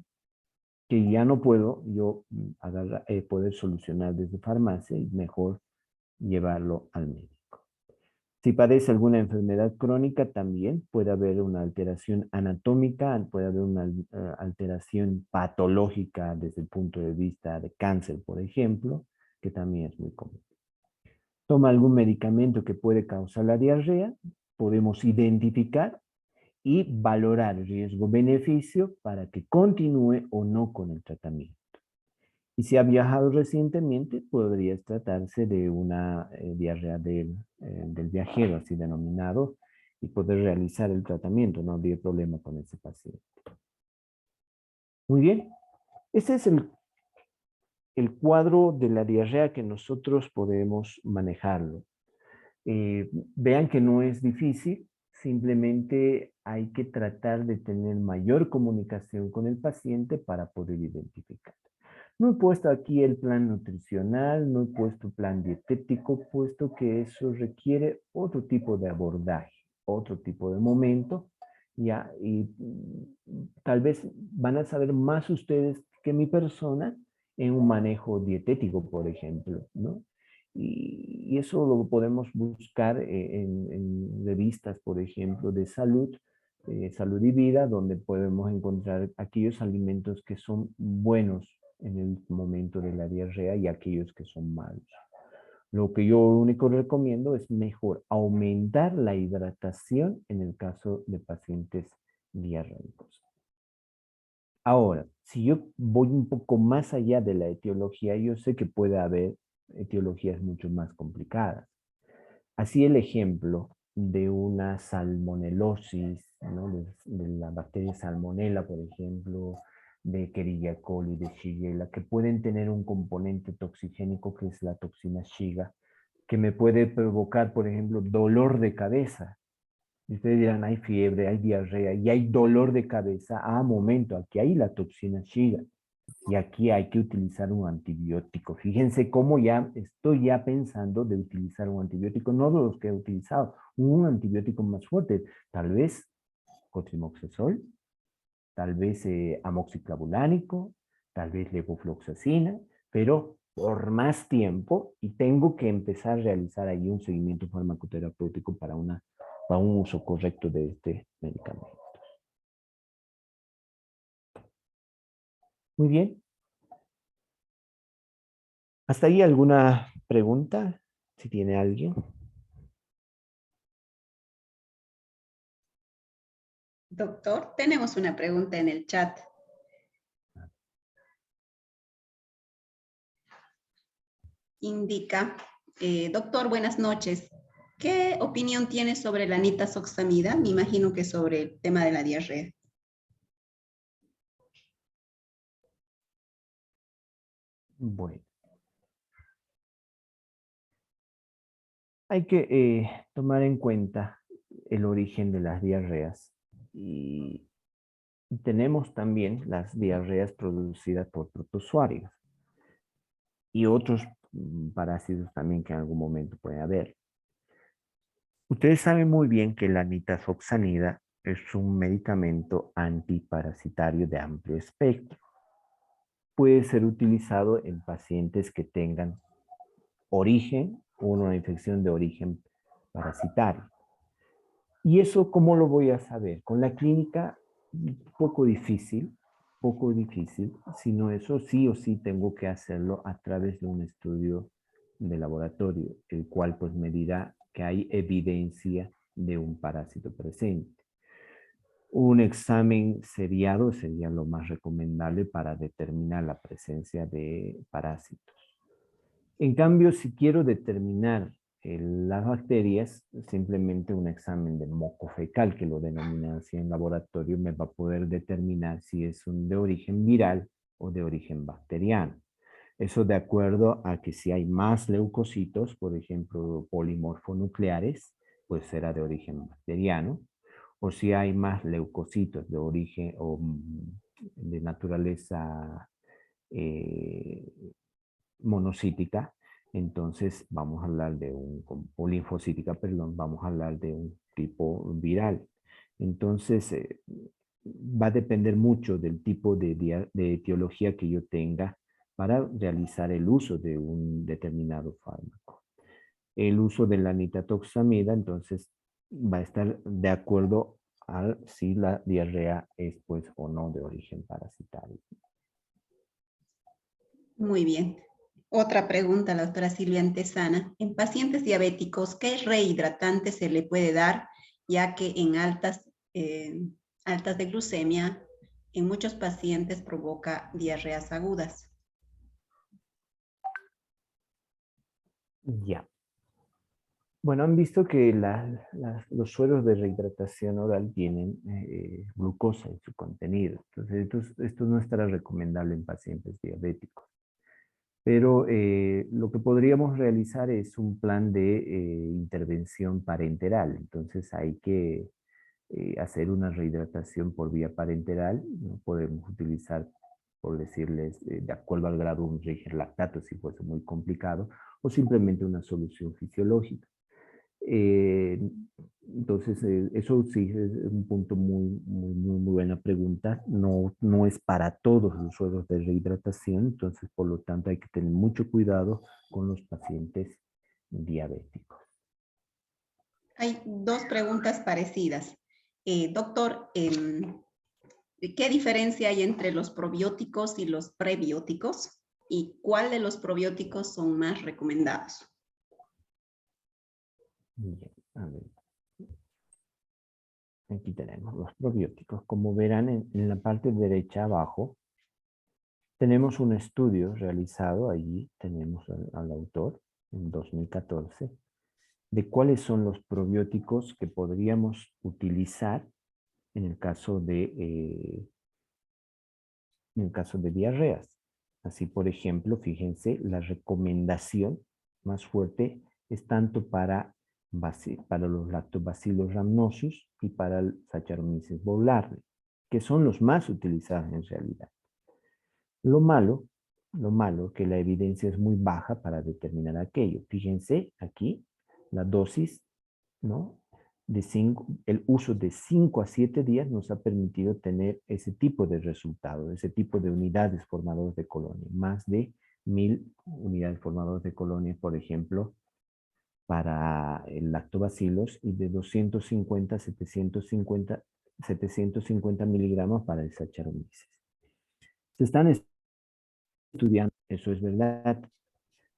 que ya no puedo yo poder solucionar desde farmacia y mejor llevarlo al médico. Si padece alguna enfermedad crónica, también puede haber una alteración anatómica, puede haber una alteración patológica desde el punto de vista de cáncer, por ejemplo, que también es muy común. Toma algún medicamento que puede causar la diarrea, podemos identificar y valorar riesgo-beneficio para que continúe o no con el tratamiento. Y si ha viajado recientemente, podría tratarse de una diarrea del viajero, así denominado, y poder realizar el tratamiento. No habría problema con ese paciente. Muy bien. Ese es el cuadro de la diarrea que nosotros podemos manejarlo. Vean que no es difícil, simplemente hay que tratar de tener mayor comunicación con el paciente para poder identificar. No he puesto aquí el plan nutricional, no he puesto plan dietético, puesto que eso requiere otro tipo de abordaje, otro tipo de momento, ya, y tal vez van a saber más ustedes que mi persona en un manejo dietético, por ejemplo, ¿no? Y eso lo podemos buscar en revistas, por ejemplo, de salud, salud y vida, donde podemos encontrar aquellos alimentos que son buenos en el momento de la diarrea y aquellos que son malos. Lo que yo único recomiendo es mejor aumentar la hidratación en el caso de pacientes diarreicos. Ahora, si yo voy un poco más allá de la etiología, yo sé que puede haber etiologías mucho más complicadas. Así el ejemplo de una salmonelosis, ¿no? de la bacteria salmonella, por ejemplo, de Escherichia coli, de Shigella, que pueden tener un componente toxigénico que es la toxina Shiga, que me puede provocar, por ejemplo, dolor de cabeza. Y ustedes dirán, hay fiebre, hay diarrea y hay dolor de cabeza. Ah, momento, aquí hay la toxina Shiga. Y aquí hay que utilizar un antibiótico. Fíjense cómo ya estoy ya pensando de utilizar un antibiótico, no de los que he utilizado, un antibiótico más fuerte, tal vez cotrimoxazol, tal vez amoxiclavulánico, tal vez levofloxacina, pero por más tiempo y tengo que empezar a realizar ahí un seguimiento farmacoterapéutico para un uso correcto de este medicamento. Muy bien. ¿Hasta ahí alguna pregunta? Si tiene alguien. Doctor, tenemos una pregunta en el chat. Indica, doctor, buenas noches. ¿Qué opinión tiene sobre la nitazoxamida? Me imagino que sobre el tema de la diarrea. Bueno, hay que tomar en cuenta el origen de las diarreas y tenemos también las diarreas producidas por protozoarios y otros parásitos también que en algún momento puede haber. Ustedes saben muy bien que la nitazoxanida es un medicamento antiparasitario de amplio espectro. Puede ser utilizado en pacientes que tengan origen o una infección de origen parasitario. ¿Y eso cómo lo voy a saber? Con la clínica, poco difícil, sino eso sí o sí tengo que hacerlo a través de un estudio de laboratorio, el cual pues me dirá que hay evidencia de un parásito presente. Un examen seriado sería lo más recomendable para determinar la presencia de parásitos. En cambio, si quiero determinar las bacterias, simplemente un examen de moco fecal, que lo denominan así en laboratorio, me va a poder determinar si es de origen viral o de origen bacteriano. Eso de acuerdo a que si hay más leucocitos, por ejemplo, polimorfonucleares, pues será de origen bacteriano. O si hay más leucocitos de origen o de naturaleza monocítica, entonces vamos a hablar de o linfocítica, perdón, vamos a hablar de un tipo viral. Entonces, va a depender mucho del tipo de etiología que yo tenga para realizar el uso de un determinado fármaco. El uso de la nitazoxamida, entonces, va a estar de acuerdo a si la diarrea es pues o no de origen parasitario. Muy bien. Otra pregunta, la doctora Silvia Antesana. En pacientes diabéticos, ¿qué rehidratante se le puede dar? Ya que en altas de glucemia, en muchos pacientes provoca diarreas agudas. Ya. Bueno, han visto que los sueros de rehidratación oral tienen glucosa en su contenido. Entonces, esto no estará recomendable en pacientes diabéticos. Pero lo que podríamos realizar es un plan de intervención parenteral. Entonces, hay que hacer una rehidratación por vía parenteral. No podemos utilizar, por decirles, de acuerdo al grado, un lactato si fuese muy complicado, o simplemente una solución fisiológica. Eh, entonces, eso sí es un punto muy buena pregunta. No es para todos los sueros de rehidratación, entonces, por lo tanto, hay que tener mucho cuidado con los pacientes diabéticos. Hay dos preguntas parecidas. Doctor, ¿qué diferencia hay entre los probióticos y los prebióticos? ¿Y cuál de los probióticos son más recomendados? Bien, a ver. Aquí tenemos los probióticos. Como verán en la parte derecha abajo, tenemos un estudio realizado allí, tenemos al autor en 2014, de cuáles son los probióticos que podríamos utilizar en el caso de diarreas. Así, por ejemplo, fíjense, la recomendación más fuerte es tanto para los lactobacillus rhamnosus y para el Saccharomyces boulardii, que son los más utilizados en realidad. Lo malo que la evidencia es muy baja para determinar aquello. Fíjense aquí, la dosis, ¿no? El uso de 5 a 7 días nos ha permitido tener ese tipo de resultado, ese tipo de unidades formadoras de colonia. Más de 1000 unidades formadoras de colonia, por ejemplo, para el lactobacillus y de 250 a 750 miligramos para el Saccharomyces. Se están estudiando, eso es verdad,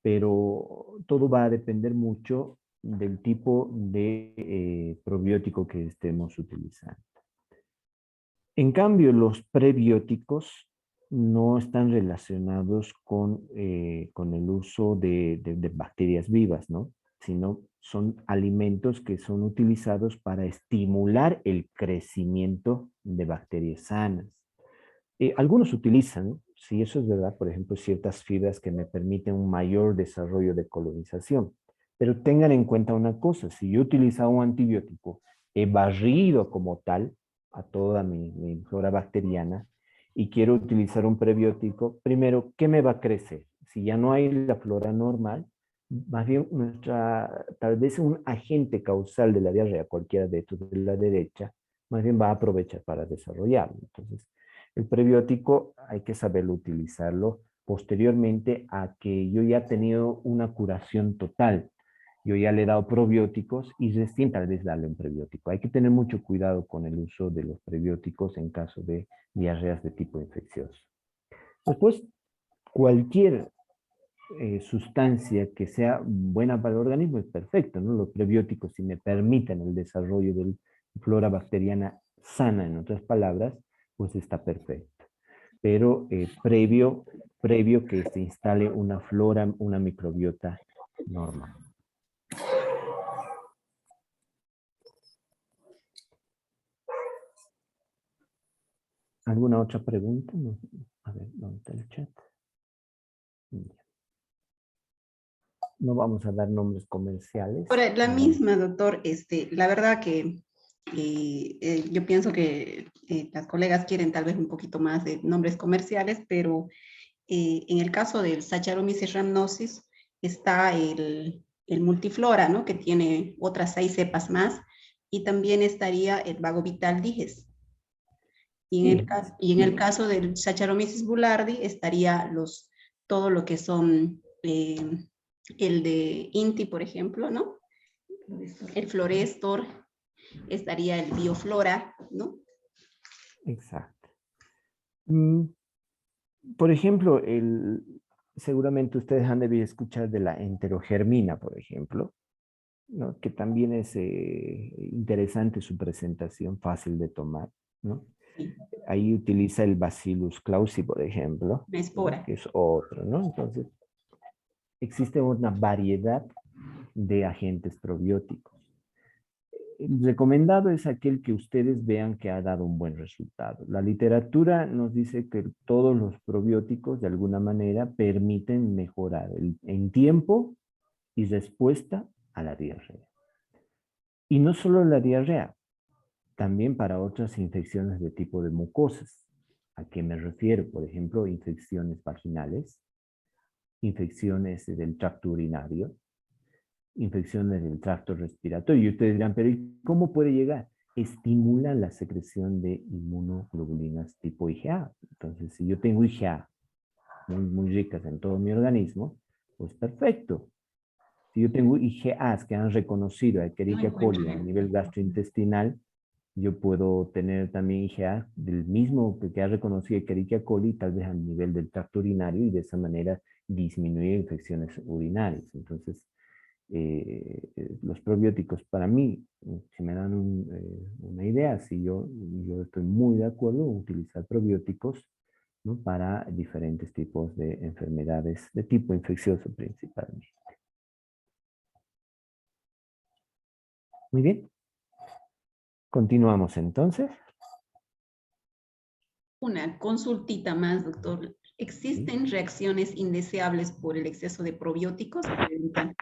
pero todo va a depender mucho del tipo de probiótico que estemos utilizando. En cambio, los prebióticos no están relacionados con el uso de bacterias vivas, ¿no? Sino son alimentos que son utilizados para estimular el crecimiento de bacterias sanas. Algunos utilizan, sí, eso es verdad, por ejemplo, ciertas fibras que me permiten un mayor desarrollo de colonización. Pero tengan en cuenta una cosa, si yo utilizo un antibiótico, he barrido como tal a toda mi flora bacteriana y quiero utilizar un prebiótico, primero, ¿qué me va a crecer? Si ya no hay la flora normal, más bien tal vez un agente causal de la diarrea, cualquiera de estos de la derecha, más bien va a aprovechar para desarrollarlo. Entonces, el prebiótico hay que saberlo utilizarlo posteriormente a que yo ya he tenido una curación total. Yo ya le he dado probióticos y recién tal vez darle un prebiótico. Hay que tener mucho cuidado con el uso de los prebióticos en caso de diarreas de tipo infeccioso. Después, cualquier sustancia que sea buena para el organismo es perfecto, ¿no? Los prebióticos, si me permiten el desarrollo de flora bacteriana sana, en otras palabras, pues está perfecto. Pero previo que se instale una flora, una microbiota normal. ¿Alguna otra pregunta? No. A ver, ¿dónde está el chat? No vamos a dar nombres comerciales. Por la misma, doctor, la verdad que yo pienso que las colegas quieren tal vez un poquito más de nombres comerciales, pero en el caso del Saccharomyces rhamnosus está el multiflora, ¿no? Que tiene otras 6 cepas más, y también estaría el Vagovital diges. Y en el caso del Saccharomyces boulardii estaría todo lo que son el de INTI, por ejemplo, ¿no? El Florestor, estaría el Bioflora, ¿no? Exacto. Por ejemplo, seguramente ustedes han debido escuchar de la enterogermina, por ejemplo, ¿no? Que también es interesante su presentación, fácil de tomar, ¿no? Sí. Ahí utiliza el Bacillus clausi, por ejemplo, Una espora, ¿no? Que es otro, ¿no? Entonces, existe una variedad de agentes probióticos. El recomendado es aquel que ustedes vean que ha dado un buen resultado. La literatura nos dice que todos los probióticos de alguna manera permiten mejorar en tiempo y respuesta a la diarrea. Y no solo la diarrea, también para otras infecciones de tipo de mucosas. ¿A qué me refiero? Por ejemplo, infecciones vaginales, infecciones del tracto urinario, infecciones del tracto respiratorio. Y ustedes dirán, pero ¿cómo puede llegar? Estimula la secreción de inmunoglobulinas tipo IgA. Entonces, si yo tengo IgA muy ricas en todo mi organismo, pues perfecto. Si yo tengo IgAs que han reconocido a Escherichia coli a nivel gastrointestinal, yo puedo tener también IgA del mismo que ha reconocido Escherichia coli, tal vez a nivel del tracto urinario, y de esa manera disminuir infecciones urinarias. Entonces, Los probióticos, para mí, si me dan una idea, si yo estoy muy de acuerdo en utilizar probióticos, ¿no? Para diferentes tipos de enfermedades de tipo infeccioso principalmente. Muy bien. Continuamos entonces. Una consultita más, doctor. ¿Existen reacciones indeseables por el exceso de probióticos? Preguntan.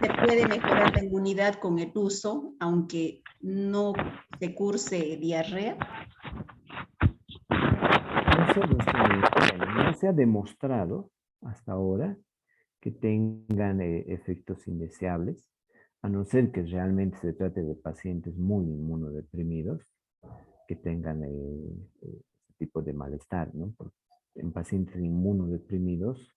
¿Se puede mejorar la inmunidad con el uso, aunque no se curse diarrea? No se ha demostrado hasta ahora que tengan efectos indeseables, a no ser que realmente se trate de pacientes muy inmunodeprimidos que tengan ese tipo de malestar, ¿no? Porque en pacientes inmunodeprimidos,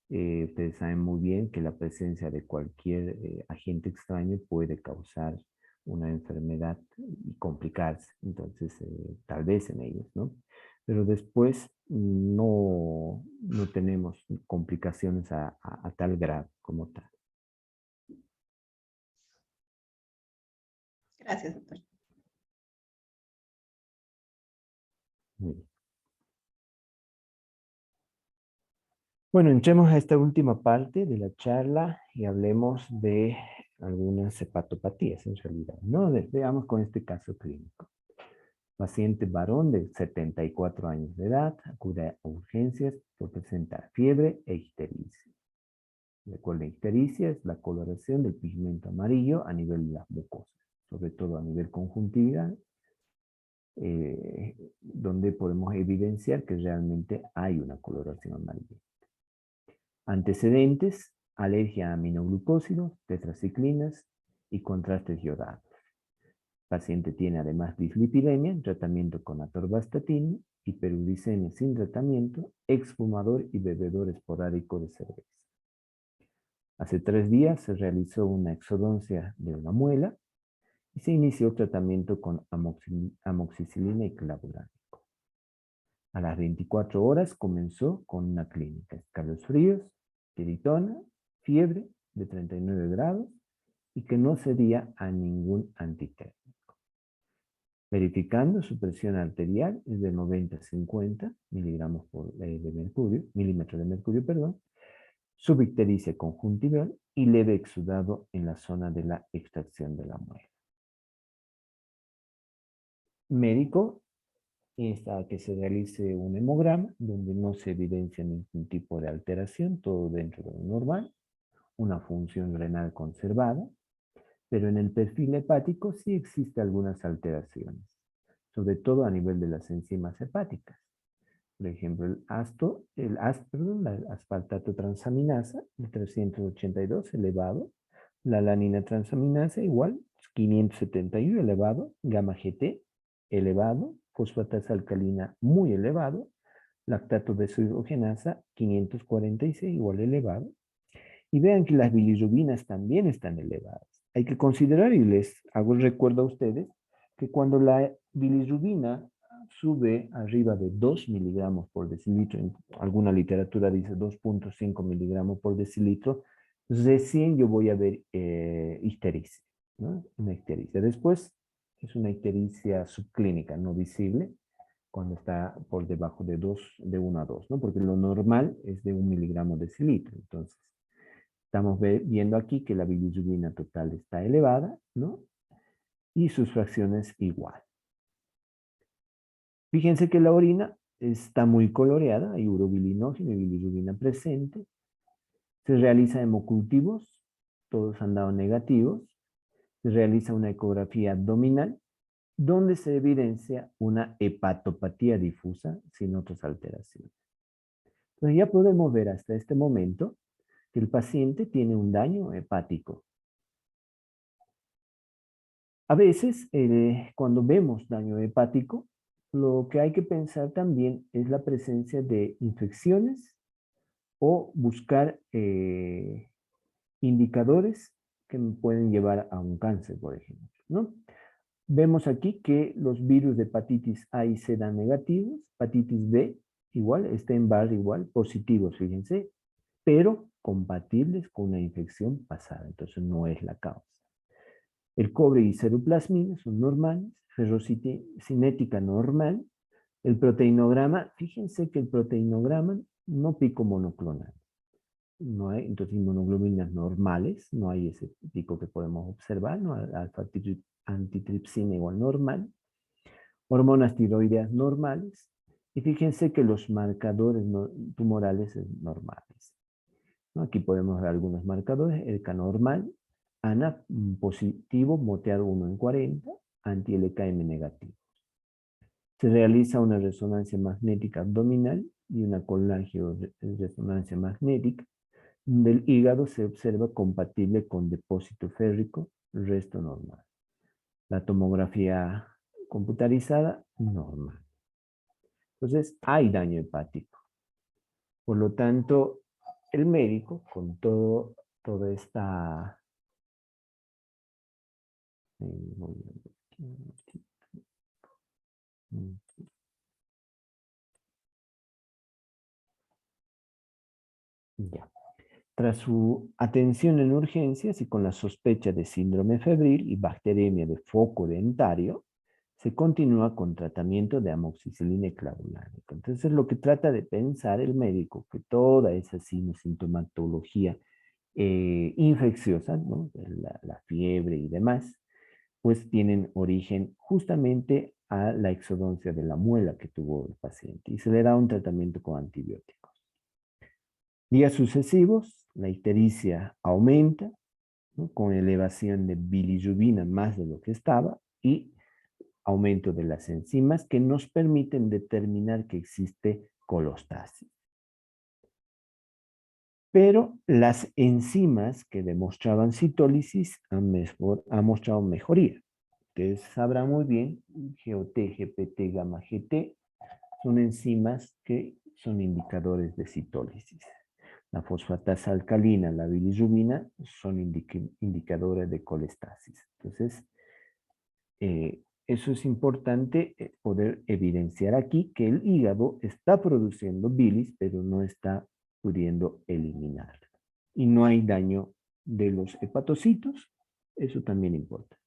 ustedes saben muy bien que la presencia de cualquier agente extraño puede causar una enfermedad y complicarse. Entonces, tal vez en ellos, ¿no? Pero después no tenemos complicaciones a tal grado como tal. Gracias, doctor. Muy bien. Bueno, entremos a esta última parte de la charla y hablemos de algunas hepatopatías en realidad, ¿no? Veamos con este caso clínico. Paciente varón de 74 años de edad, acude a urgencias por presentar fiebre e ictericia. La ictericia es la coloración del pigmento amarillo a nivel de las mucosas, sobre todo a nivel conjuntival, donde podemos evidenciar que realmente hay una coloración amarilla. Antecedentes: alergia a aminoglucósidos, tetraciclinas y contrastes yodados. El paciente tiene además dislipidemia en tratamiento con atorvastatina, hiperuricemia sin tratamiento, exfumador y bebedor esporádico de cerveza. Hace 3 días se realizó una exodoncia de una muela y se inició tratamiento con amoxicilina y clavulánico. A las 24 horas comenzó con una clínica: escalofríos, tiritona, fiebre de 39 grados y que no cedía a ningún antitérmico. Verificando su presión arterial es de 90-50 milímetros de mercurio, subictericia conjuntival y leve exudado en la zona de la extracción de la muela. Médico insta a que se realice un hemograma donde no se evidencia ningún tipo de alteración, todo dentro de lo normal, una función renal conservada, pero en el perfil hepático sí existe algunas alteraciones, sobre todo a nivel de las enzimas hepáticas. Por ejemplo, la aspartato transaminasa, el 382 elevado, la alanina transaminasa igual, 571 elevado, gamma GT elevado, fosfatasa alcalina muy elevado, lactato deshidrogenasa 546 igual elevado. Y vean que las bilirrubinas también están elevadas. Hay que considerar, y les hago el recuerdo a ustedes, que cuando la bilirrubina sube arriba de 2 miligramos por decilitro, en alguna literatura dice 2.5 miligramos por decilitro, recién yo voy a ver ictericia, ¿no? Una ictericia. Después es una ictericia subclínica, no visible, cuando está por debajo de 1 a 2, ¿no? Porque lo normal es de 1 miligramo decilitro. Entonces, estamos viendo aquí que la bilirrubina total está elevada, ¿no? Y sus fracciones igual. Fíjense que la orina está muy coloreada, hay urobilinógeno y bilirrubina presente. Se realiza hemocultivos, todos han dado negativos. Se realiza una ecografía abdominal, donde se evidencia una hepatopatía difusa sin otras alteraciones. Entonces ya podemos ver hasta este momento que el paciente tiene un daño hepático. A veces, cuando vemos daño hepático, lo que hay que pensar también es la presencia de infecciones o buscar indicadores que pueden llevar a un cáncer, por ejemplo, ¿no? Vemos aquí que los virus de hepatitis A y C dan negativos, hepatitis B igual, Epstein-Barr igual, positivos, fíjense. pero compatibles con una infección pasada, entonces no es la causa. El cobre y ceruplasmina son normales, ferrocinética normal, el proteinograma, fíjense que el proteinograma no pico monoclonal. No hay, entonces, inmunoglobulinas normales, no hay ese pico que podemos observar, ¿no? Alfa-antitripsina igual normal, hormonas tiroideas normales, y fíjense que los marcadores tumorales son normales, ¿no? Aquí podemos ver algunos marcadores, ELK normal, ANA positivo, moteado 1 en 40, anti-LKM negativo. Se realiza una resonancia magnética abdominal y una colangio-resonancia magnética. Del hígado se observa compatible con depósito férrico, resto normal. La tomografía computarizada, normal. Entonces, hay daño hepático. Por lo tanto, el médico, con toda esta... Ya. Tras su atención en urgencias y con la sospecha de síndrome febril y bacteremia de foco dentario, se continúa con tratamiento de amoxicilina y clavulánico. Entonces, lo que trata de pensar el médico, que toda esa sintomatología infecciosa, ¿no? La fiebre y demás, pues tienen origen justamente a la exodoncia de la muela que tuvo el paciente y se le da un tratamiento con antibióticos. Días sucesivos, la ictericia aumenta, ¿no? Con elevación de bilirrubina más de lo que estaba y aumento de las enzimas que nos permiten determinar que existe colostasis. Pero las enzimas que demostraban citólisis han mostrado mejoría. Ustedes sabrán muy bien, GOT, GPT, gamma GT, son enzimas que son indicadores de citólisis. La fosfatasa alcalina, la bilirrubina, son indicadores de colestasis. Entonces, eso es importante poder evidenciar aquí que el hígado está produciendo bilis, pero no está pudiendo eliminarla. Y no hay daño de los hepatocitos, eso también importa.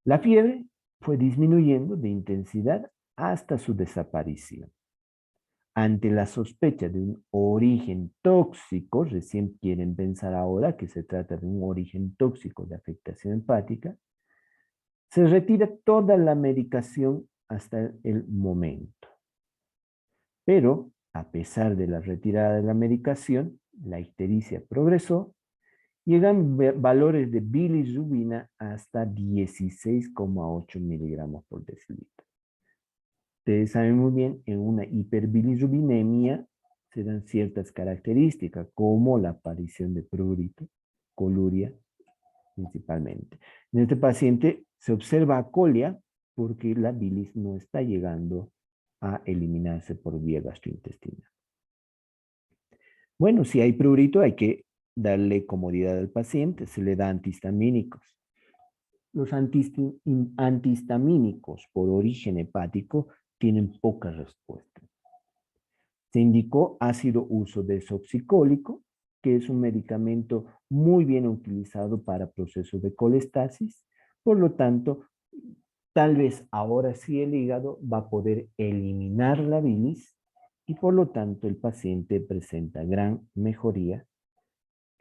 La fiebre fue disminuyendo de intensidad hasta su desaparición. Ante la sospecha de un origen tóxico, recién quieren pensar ahora que se trata de un origen tóxico de afectación hepática, se retira toda la medicación hasta el momento. Pero, a pesar de la retirada de la medicación, la ictericia progresó, llegan valores de bilirrubina hasta 16,8 miligramos por decilitro. Ustedes saben muy bien, en una hiperbilirrubinemia se dan ciertas características, como la aparición de prurito, coluria, principalmente. En este paciente se observa acolia porque la bilis no está llegando a eliminarse por vía gastrointestinal. Bueno, si hay prurito hay que darle comodidad al paciente, se le da antihistamínicos. Los antihistamínicos por origen hepático tienen poca respuesta. Se indicó ácido uso desoxicólico, que es un medicamento muy bien utilizado para procesos de colestasis. Por lo tanto, tal vez ahora sí el hígado va a poder eliminar la bilis y por lo tanto el paciente presenta gran mejoría.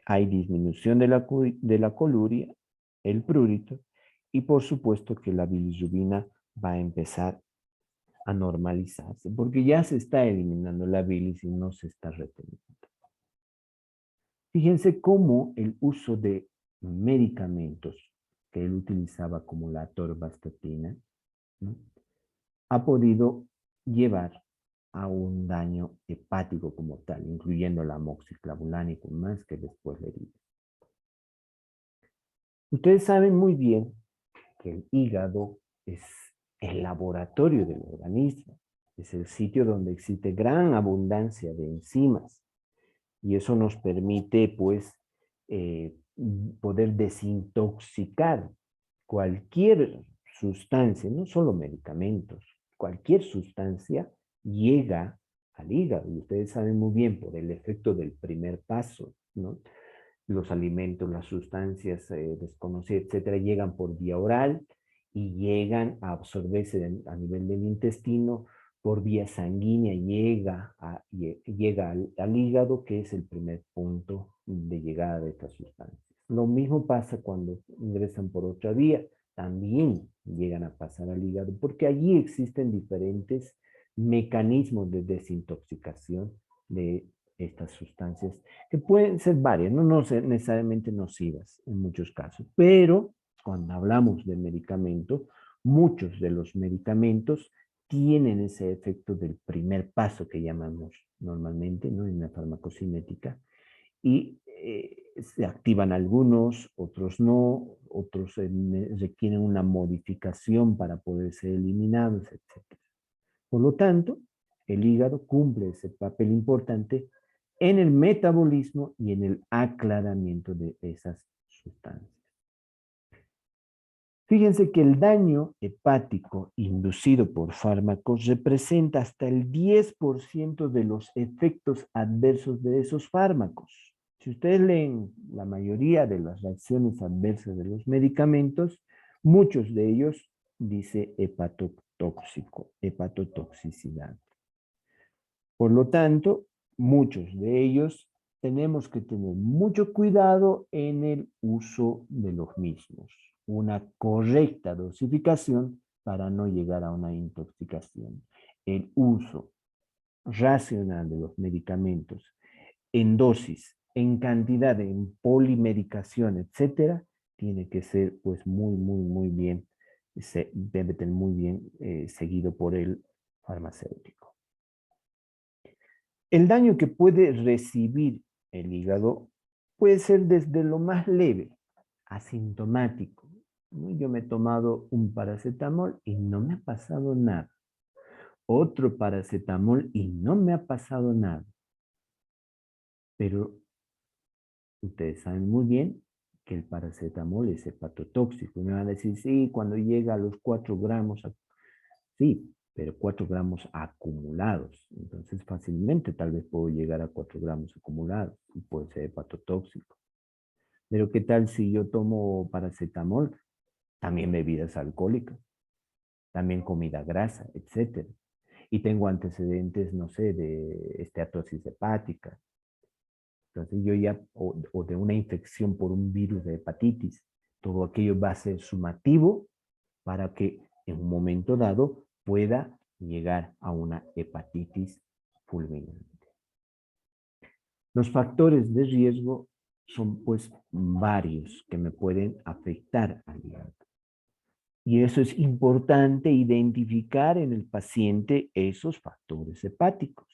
Hay disminución de la coluria, el prurito y por supuesto que la bilirrubina va a empezar a normalizarse, porque ya se está eliminando la bilis y no se está reteniendo. Fíjense cómo el uso de medicamentos que él utilizaba como la atorvastatina, ¿no?, ha podido llevar a un daño hepático como tal, incluyendo la amoxiclavulana y más que después le diré. Ustedes saben muy bien que el hígado es el laboratorio del organismo. Es el sitio donde existe gran abundancia de enzimas. Y eso nos permite, pues, poder desintoxicar cualquier sustancia, no solo medicamentos, cualquier sustancia llega al hígado. Y ustedes saben muy bien por el efecto del primer paso, ¿no? Los alimentos, las sustancias desconocidas, etcétera, llegan por vía oral y llegan a absorberse a nivel del intestino, por vía sanguínea llega al hígado, que es el primer punto de llegada de estas sustancias. Lo mismo pasa cuando ingresan por otra vía, también llegan a pasar al hígado, porque allí existen diferentes mecanismos de desintoxicación de estas sustancias, que pueden ser varias, no ser necesariamente nocivas en muchos casos, pero cuando hablamos de medicamentos, muchos de los medicamentos tienen ese efecto del primer paso que llamamos normalmente, ¿no? En la farmacocinética, y se activan algunos, otros no, otros requieren una modificación para poder ser eliminados, etc. Por lo tanto, el hígado cumple ese papel importante en el metabolismo y en el aclaramiento de esas sustancias. Fíjense que el daño hepático inducido por fármacos representa hasta el 10% de los efectos adversos de esos fármacos. Si ustedes leen la mayoría de las reacciones adversas de los medicamentos, muchos de ellos dice hepatotoxicidad. Por lo tanto, muchos de ellos tenemos que tener mucho cuidado en el uso de los mismos. Una correcta dosificación para no llegar a una intoxicación. El uso racional de los medicamentos en dosis, en cantidad, en polimedicación, etcétera, tiene que ser pues muy bien, debe tener muy bien seguido por el farmacéutico. El daño que puede recibir el hígado puede ser desde lo más leve, asintomático. Yo me he tomado un paracetamol y no me ha pasado nada. Otro paracetamol y no me ha pasado nada. Pero ustedes saben muy bien que el paracetamol es hepatotóxico. Y me van a decir, sí, cuando llega a los 4 gramos, sí, pero 4 gramos acumulados. Entonces fácilmente tal vez puedo llegar a 4 gramos acumulados y puede ser hepatotóxico. Pero ¿qué tal si yo tomo paracetamol? También bebidas alcohólicas, también comida grasa, etcétera. Y tengo antecedentes, no sé, de esteatosis hepática. Entonces yo ya, o de una infección por un virus de hepatitis. Todo aquello va a ser sumativo para que en un momento dado pueda llegar a una hepatitis fulminante. Los factores de riesgo son pues varios que me pueden afectar al hígado. Y eso es importante identificar en el paciente esos factores hepáticos.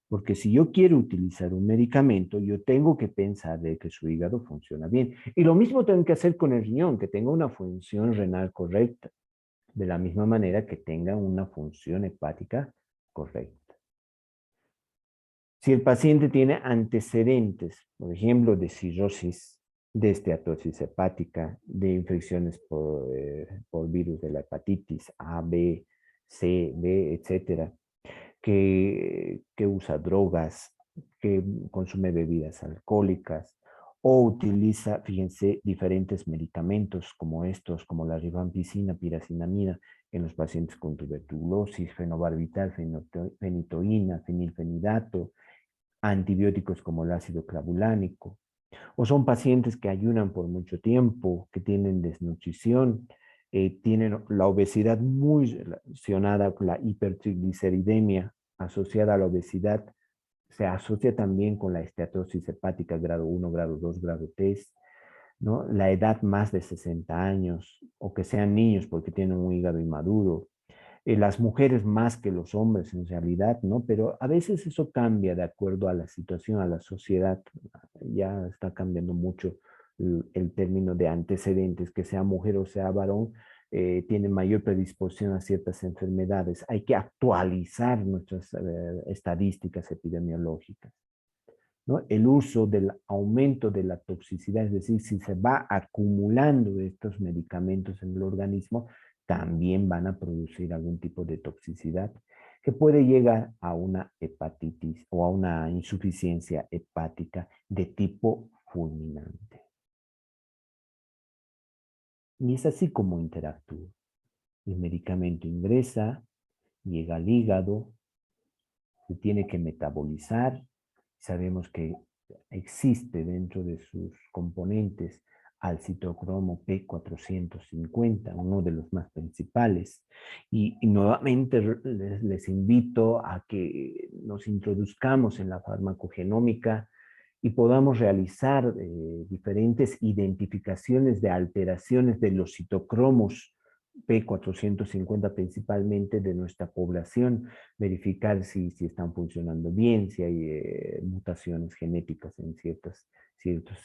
Porque si yo quiero utilizar un medicamento, yo tengo que pensar de que su hígado funciona bien. Y lo mismo tengo que hacer con el riñón, que tenga una función renal correcta, de la misma manera que tenga una función hepática correcta. Si el paciente tiene antecedentes, por ejemplo, de cirrosis, de esteatosis hepática, de infecciones por virus de la hepatitis A, B, C, D, etcétera, que usa drogas, que consume bebidas alcohólicas o utiliza, fíjense, diferentes medicamentos como estos, como la rifampicina, piracinamida, en los pacientes con tuberculosis, fenobarbital, fenitoína, fenilfenidato, antibióticos como el ácido clavulánico, o son pacientes que ayunan por mucho tiempo, que tienen desnutrición, tienen la obesidad muy relacionada con la hipertrigliceridemia asociada a la obesidad, se asocia también con la esteatosis hepática grado 1, grado 2, grado 3, ¿no? La edad más de 60 años, o que sean niños porque tienen un hígado inmaduro, las mujeres más que los hombres en realidad, ¿no? Pero a veces eso cambia de acuerdo a la situación, a la sociedad. Ya está cambiando mucho el término de antecedentes, que sea mujer o sea varón, tiene mayor predisposición a ciertas enfermedades. Hay que actualizar nuestras estadísticas epidemiológicas, ¿no? El uso del aumento de la toxicidad, es decir, si se va acumulando estos medicamentos en el organismo, también van a producir algún tipo de toxicidad que puede llegar a una hepatitis o a una insuficiencia hepática de tipo fulminante. Y es así como interactúa. El medicamento ingresa, llega al hígado, se tiene que metabolizar. Sabemos que existe dentro de sus componentes al citocromo P450, uno de los más principales. Y nuevamente les invito a que nos introduzcamos en la farmacogenómica y podamos realizar diferentes identificaciones de alteraciones de los citocromos P450 principalmente de nuestra población, verificar si están funcionando bien, si hay mutaciones genéticas en ciertos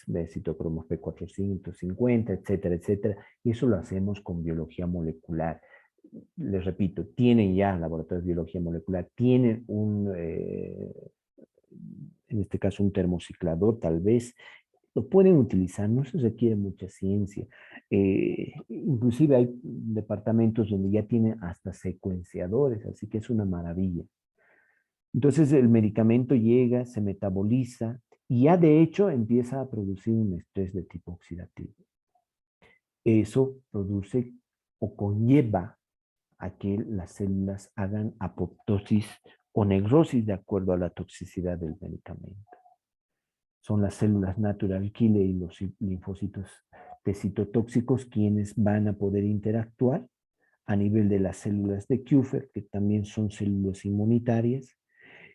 de citocromos P450, etcétera, etcétera. Y eso lo hacemos con biología molecular. Les repito, tienen ya laboratorios de biología molecular, tienen en este caso un termociclador tal vez, lo pueden utilizar, no se requiere mucha ciencia. Inclusive hay departamentos donde ya tienen hasta secuenciadores, así que es una maravilla. Entonces el medicamento llega, se metaboliza y ya de hecho empieza a producir un estrés de tipo oxidativo. Eso produce o conlleva a que las células hagan apoptosis o necrosis de acuerdo a la toxicidad del medicamento. Son las células natural killer y los linfocitos T citotóxicos quienes van a poder interactuar a nivel de las células de Kupffer, que también son células inmunitarias,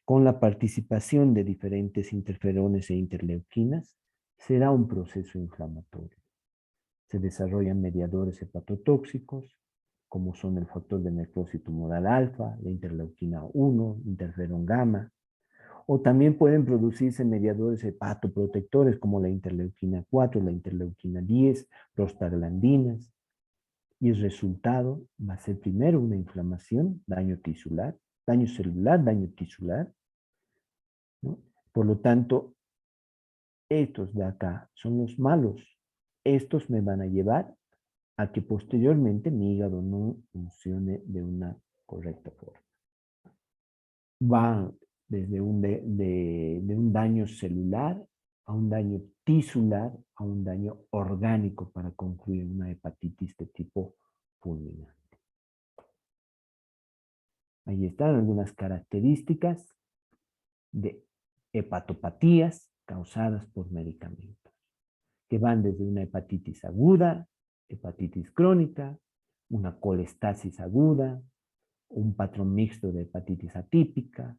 con la participación de diferentes interferones e interleuquinas, será un proceso inflamatorio. Se desarrollan mediadores hepatotóxicos, como son el factor de necrosis tumoral alfa, la interleuquina 1, interferón gamma, o también pueden producirse mediadores hepatoprotectores como la interleuquina 4, la interleuquina 10, prostaglandinas, y el resultado va a ser primero una inflamación, daño tisular, daño celular, daño tisular, ¿no? Por lo tanto, estos de acá son los malos. Estos me van a llevar a que posteriormente mi hígado no funcione de una correcta forma. Va desde de un daño celular a un daño tisular, a un daño orgánico para concluir una hepatitis de tipo fulminante. Ahí están algunas características de hepatopatías causadas por medicamentos, que van desde una hepatitis aguda, hepatitis crónica, una colestasis aguda, un patrón mixto de hepatitis atípica,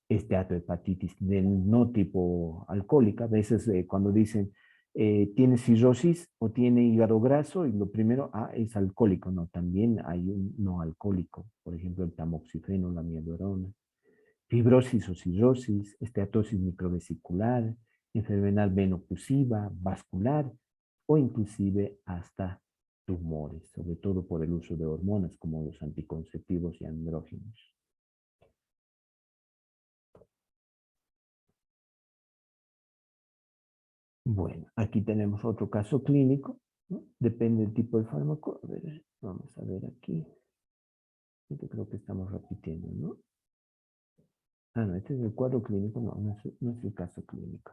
esteatohepatitis del no tipo alcohólica. A veces cuando dicen tiene cirrosis o tiene hígado graso y lo primero, es alcohólico. No, también hay un no alcohólico, por ejemplo el tamoxifeno, la amiodarona. Fibrosis o cirrosis, esteatosis microvesicular, enfermedad veno-oclusiva, vascular o inclusive hasta tumores, sobre todo por el uso de hormonas como los anticonceptivos y andrógenos. Bueno, aquí tenemos otro caso clínico, ¿no? Depende del tipo de fármaco. A ver, vamos a ver aquí. Yo creo que estamos repitiendo, ¿no? No, este es el cuadro clínico, no es el caso clínico.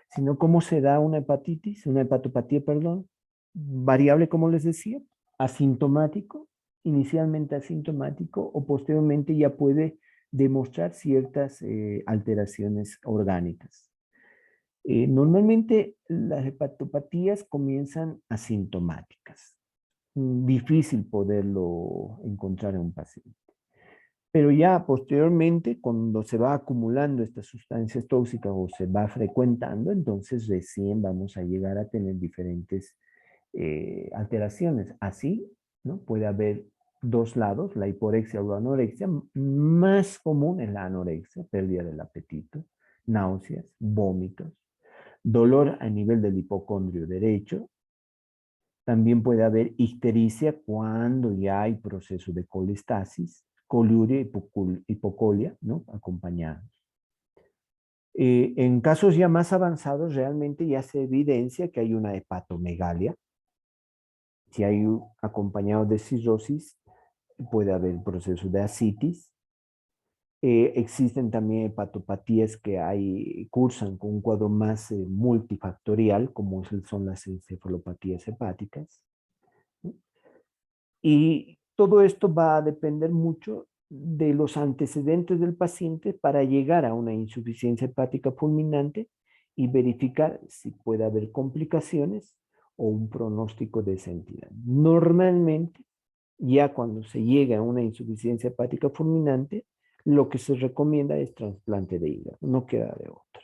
Sino cómo se da una hepatitis, una hepatopatía, perdón, variable, como les decía, asintomático, inicialmente asintomático, o posteriormente ya puede demostrar ciertas alteraciones orgánicas. Normalmente las hepatopatías comienzan asintomáticas. Difícil poderlo encontrar en un paciente. Pero ya posteriormente, cuando se va acumulando estas sustancias tóxicas o se va frecuentando, entonces recién vamos a llegar a tener diferentes alteraciones. Así, ¿no? Puede haber dos lados, la hiporexia o la anorexia. Más común es la anorexia, pérdida del apetito, náuseas, vómitos, dolor a nivel del hipocondrio derecho. También puede haber ictericia cuando ya hay proceso de colestasis, coluria y hipocolia, ¿no? Acompañados. En casos ya más avanzados, realmente ya se evidencia que hay una hepatomegalia. Si hay acompañado de cirrosis, puede haber proceso de ascitis. Existen también hepatopatías que cursan con un cuadro más multifactorial, como son las encefalopatías hepáticas, ¿no? Y todo esto va a depender mucho de los antecedentes del paciente para llegar a una insuficiencia hepática fulminante y verificar si puede haber complicaciones o un pronóstico de esa entidad. Normalmente, ya cuando se llega a una insuficiencia hepática fulminante, lo que se recomienda es trasplante de hígado, no queda de otra.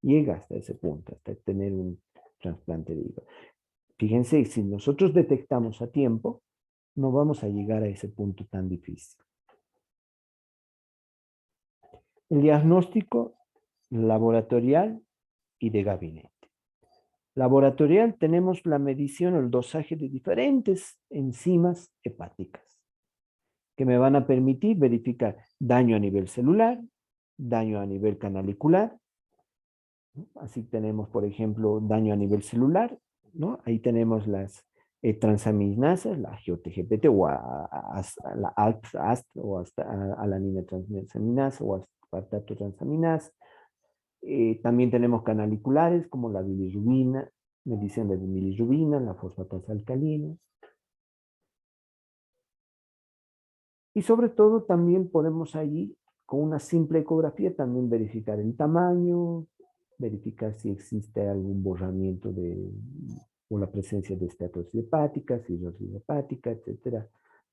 Llega hasta ese punto, hasta tener un trasplante de hígado. Fíjense, si nosotros detectamos a tiempo, no vamos a llegar a ese punto tan difícil. El diagnóstico laboratorial y de gabinete. Laboratorial tenemos la medición o el dosaje de diferentes enzimas hepáticas que me van a permitir verificar daño a nivel celular, daño a nivel canalicular. Así tenemos, por ejemplo, daño a nivel celular, ¿no? Ahí tenemos las transaminasas, la GOTGPT o la ALT o hasta alanina transaminasa o aspartato transaminasa. También tenemos canaliculares como la bilirrubina, medición de bilirrubina, la fosfatasa alcalina. Y sobre todo también podemos allí, con una simple ecografía, también verificar el tamaño, verificar si existe algún borramiento o la presencia de estatosis hepática, cirrosis hepática, etc.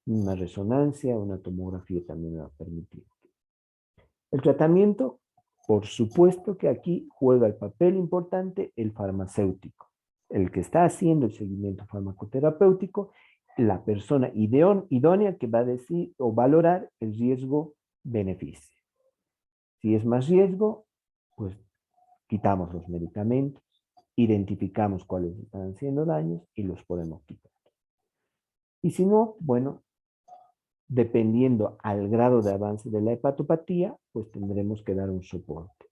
Una resonancia, una tomografía también me va a permitir. El tratamiento, por supuesto que aquí juega el papel importante el farmacéutico, el que está haciendo el seguimiento farmacoterapéutico, la persona idónea que va a decir o valorar el riesgo-beneficio. Si es más riesgo, pues quitamos los medicamentos, identificamos cuáles están haciendo daños y los podemos quitar. Y si no, bueno, dependiendo al grado de avance de la hepatopatía, pues tendremos que dar un soporte.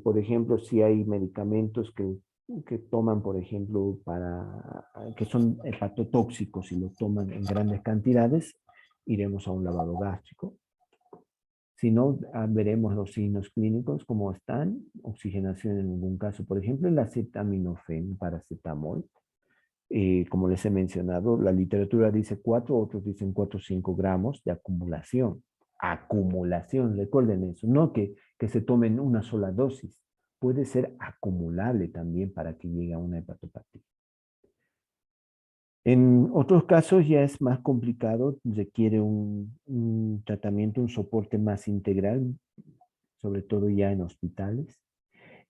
Por ejemplo, si hay medicamentos que toman, por ejemplo, que son hepatotóxicos y los toman en grandes cantidades, iremos a un lavado gástrico. Si no, veremos los signos clínicos como están, oxigenación en ningún caso. Por ejemplo, el acetaminofén, paracetamol, como les he mencionado, la literatura dice 4, otros dicen 4 o 5 gramos de acumulación. Acumulación, recuerden eso, no que se tomen una sola dosis. Puede ser acumulable también para que llegue a una hepatopatía. En otros casos ya es más complicado, requiere un tratamiento, un soporte más integral, sobre todo ya en hospitales.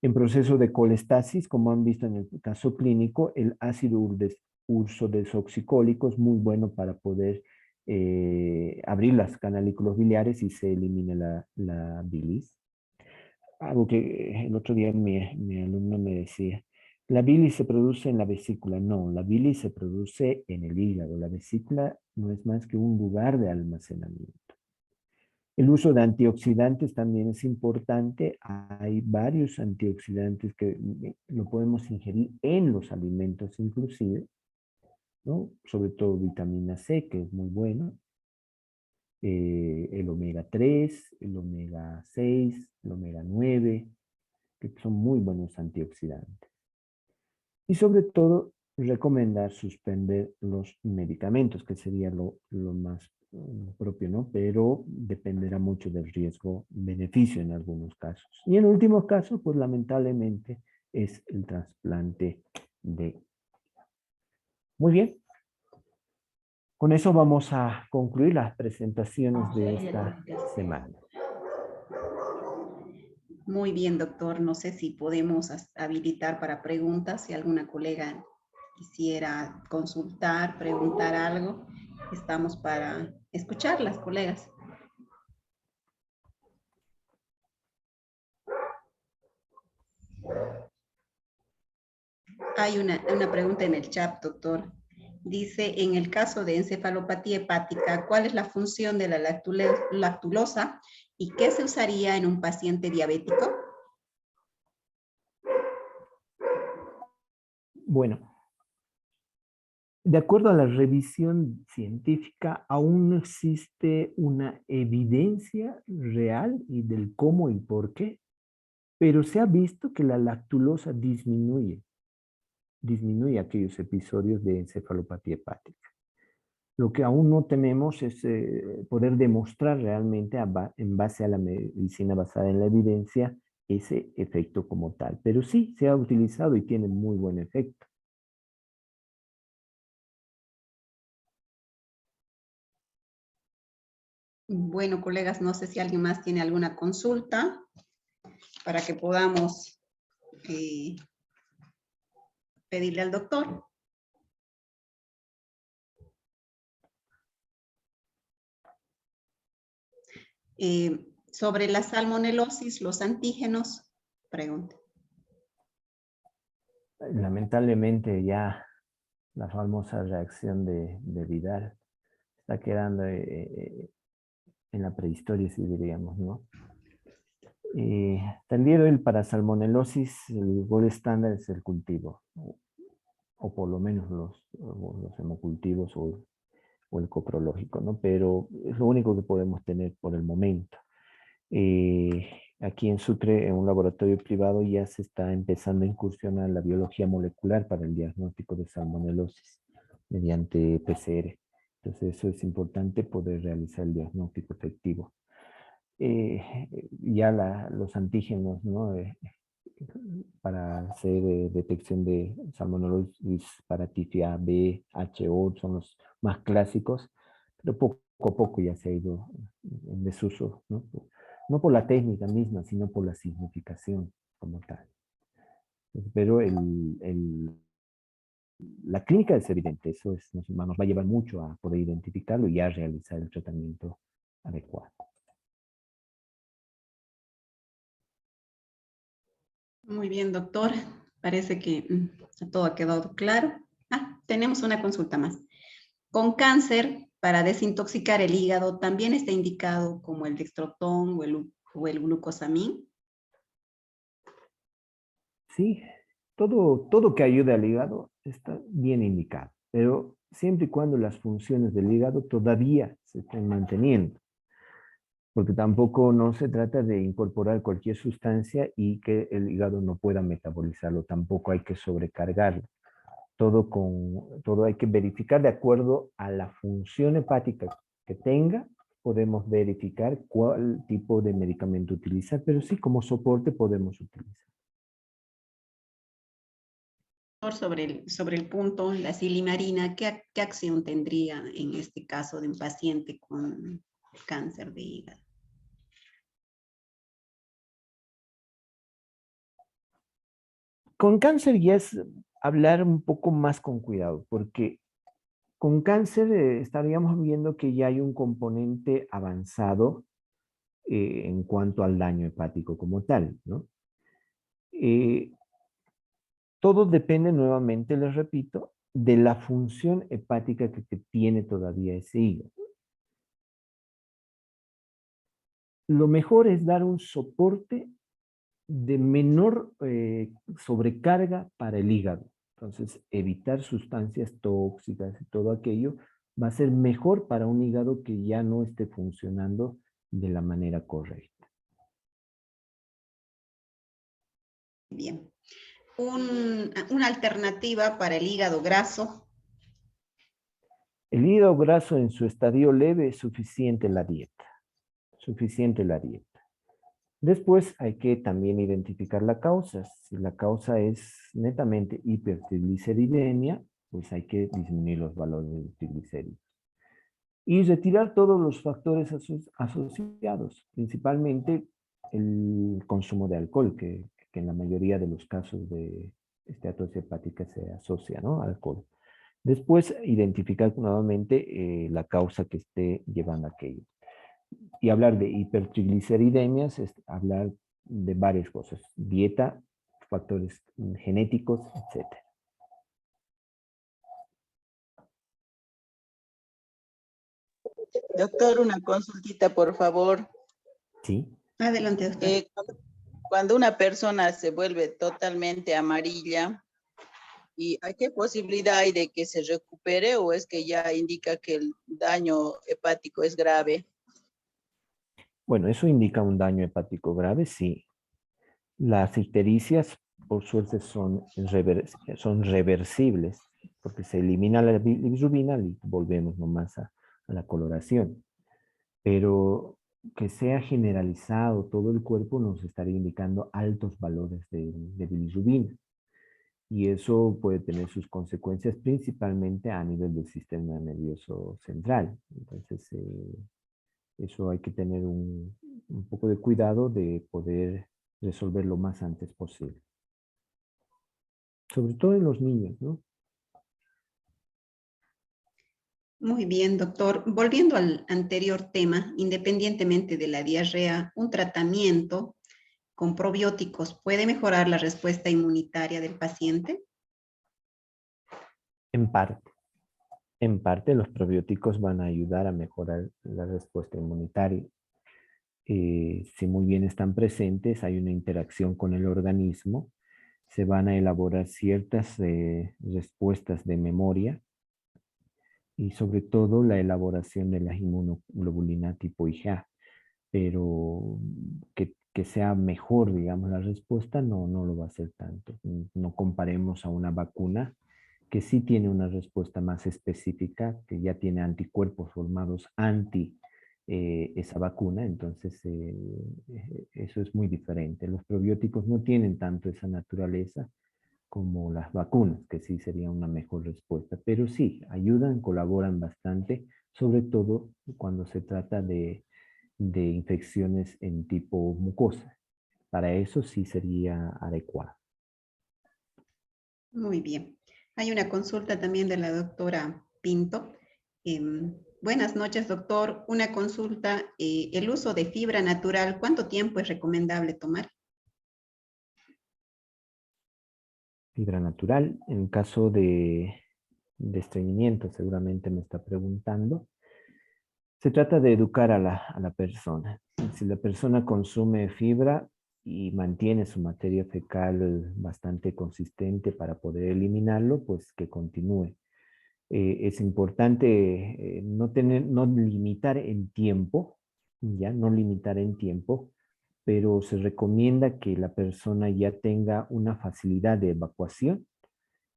En proceso de colestasis, como han visto en el caso clínico, el ácido ursodesoxicólico es muy bueno para poder abrir las canalículas biliares y se elimine la bilis. Algo que el otro día mi alumno me decía, la bilis se produce en la vesícula. No, la bilis se produce en el hígado. La vesícula no es más que un lugar de almacenamiento. El uso de antioxidantes también es importante. Hay varios antioxidantes que lo podemos ingerir en los alimentos inclusive, ¿no? Sobre todo vitamina C, que es muy bueno. El omega 3, el omega 6, el omega 9, que son muy buenos antioxidantes. Y sobre todo, recomendar suspender los medicamentos, que sería lo más propio, ¿no? Pero dependerá mucho del riesgo-beneficio en algunos casos. Y en últimos casos, pues lamentablemente, es el trasplante de... Muy bien. Con eso vamos a concluir las presentaciones de esta semana. Muy bien, doctor. No sé si podemos habilitar para preguntas. Si alguna colega quisiera consultar, preguntar algo, estamos para escucharlas, colegas. Hay una pregunta en el chat, doctor. Dice, en el caso de encefalopatía hepática, ¿cuál es la función de la lactulosa y qué se usaría en un paciente diabético? Bueno, De acuerdo a la revisión científica, aún no existe una evidencia real y del cómo y por qué, pero se ha visto que la lactulosa disminuye aquellos episodios de encefalopatía hepática. Lo que aún no tenemos es poder demostrar realmente en base a la medicina basada en la evidencia ese efecto como tal. Pero sí, se ha utilizado y tiene muy buen efecto. Bueno, colegas, no sé si alguien más tiene alguna consulta para que podamos pedirle al doctor. Sobre la salmonelosis, los antígenos, pregunta. Lamentablemente ya la famosa reacción de Vidal está quedando en la prehistoria, si diríamos, ¿no? Tendido para salmonelosis, el gol estándar es el cultivo, o por lo menos los hemocultivos o el coprológico, ¿no? Pero es lo único que podemos tener por el momento. Aquí en Sucre, en un laboratorio privado, ya se está empezando a incursionar la biología molecular para el diagnóstico de salmonelosis mediante PCR. Entonces, eso es importante poder realizar el diagnóstico efectivo. Ya los antígenos, ¿no? Para hacer detección de salmonelosis para tifia B, HO, son los más clásicos, pero poco a poco ya se ha ido en desuso, ¿no? No por la técnica misma, sino por la significación como tal. Pero la clínica es evidente, eso nos va a llevar mucho a poder identificarlo y a realizar el tratamiento adecuado. Muy bien, doctor. Parece que todo ha quedado claro. Tenemos una consulta más. Con cáncer, para desintoxicar el hígado, ¿también está indicado como el dextrotón o el glucosamín? Sí, todo que ayude al hígado está bien indicado, pero siempre y cuando las funciones del hígado todavía se estén manteniendo, porque tampoco no se trata de incorporar cualquier sustancia y que el hígado no pueda metabolizarlo, tampoco hay que sobrecargarlo. Todo hay que verificar de acuerdo a la función hepática que tenga, podemos verificar cuál tipo de medicamento utilizar, pero sí como soporte podemos utilizar. Sobre el punto, la silimarina, ¿qué acción tendría en este caso de un paciente con cáncer de hígado? Con cáncer ya es hablar un poco más con cuidado, porque con cáncer estaríamos viendo que ya hay un componente avanzado en cuanto al daño hepático como tal, ¿no? Todo depende nuevamente, les repito, de la función hepática que tiene todavía ese hígado. Lo mejor es dar un soporte de menor sobrecarga para el hígado. Entonces, evitar sustancias tóxicas y todo aquello va a ser mejor para un hígado que ya no esté funcionando de la manera correcta. Bien. Una alternativa para el hígado graso. El hígado graso en su estadio leve es suficiente la dieta. Suficiente la dieta. Después hay que también identificar la causa. Si la causa es netamente hipertrigliceridemia, pues hay que disminuir los valores de triglicéridos. Y retirar todos los factores asociados, principalmente el consumo de alcohol, que en la mayoría de los casos de esteatosis hepática se asocia, ¿no? Al alcohol. Después, identificar nuevamente la causa que esté llevando a aquello. Y hablar de hipertrigliceridemias es hablar de varias cosas. Dieta, factores genéticos, etc. Doctor, una consultita, por favor. Sí. Adelante, doctor. Cuando una persona se vuelve totalmente amarilla, ¿Y hay qué posibilidad hay de que se recupere o es que ya indica que el daño hepático es grave? Bueno, eso indica un daño hepático grave, sí. Las ictericias, por suerte, son reversibles, porque se elimina la bilirrubina y volvemos nomás a la coloración. Pero que sea generalizado todo el cuerpo nos estaría indicando altos valores de bilirrubina. Y eso puede tener sus consecuencias principalmente a nivel del sistema nervioso central. Entonces, eso hay que tener un poco de cuidado de poder resolver lo más antes posible. Sobre todo en los niños, ¿no? Muy bien, doctor. Volviendo al anterior tema, independientemente de la diarrea, un tratamiento con probióticos puede mejorar la respuesta inmunitaria del paciente. En parte. En parte, los probióticos van a ayudar a mejorar la respuesta inmunitaria. Si muy bien están presentes, hay una interacción con el organismo, se van a elaborar ciertas respuestas de memoria y sobre todo la elaboración de la inmunoglobulina tipo IgA, pero que sea mejor, digamos, la respuesta no lo va a ser tanto. No comparemos a una vacuna que sí tiene una respuesta más específica, que ya tiene anticuerpos formados anti esa vacuna, entonces eso es muy diferente. Los probióticos no tienen tanto esa naturaleza como las vacunas, que sí sería una mejor respuesta, pero sí, ayudan, colaboran bastante, sobre todo cuando se trata de infecciones en tipo mucosa. Para eso sí sería adecuado. Muy bien. Hay una consulta también de la doctora Pinto. Buenas noches, doctor. Una consulta. El uso de fibra natural, ¿cuánto tiempo es recomendable tomar? Fibra natural, en caso de estreñimiento, seguramente me está preguntando. Se trata de educar a la persona. Si la persona consume fibra y mantiene su materia fecal bastante consistente para poder eliminarlo, pues que continúe. Es importante no limitar en tiempo, ya no limitar en tiempo, pero se recomienda que la persona ya tenga una facilidad de evacuación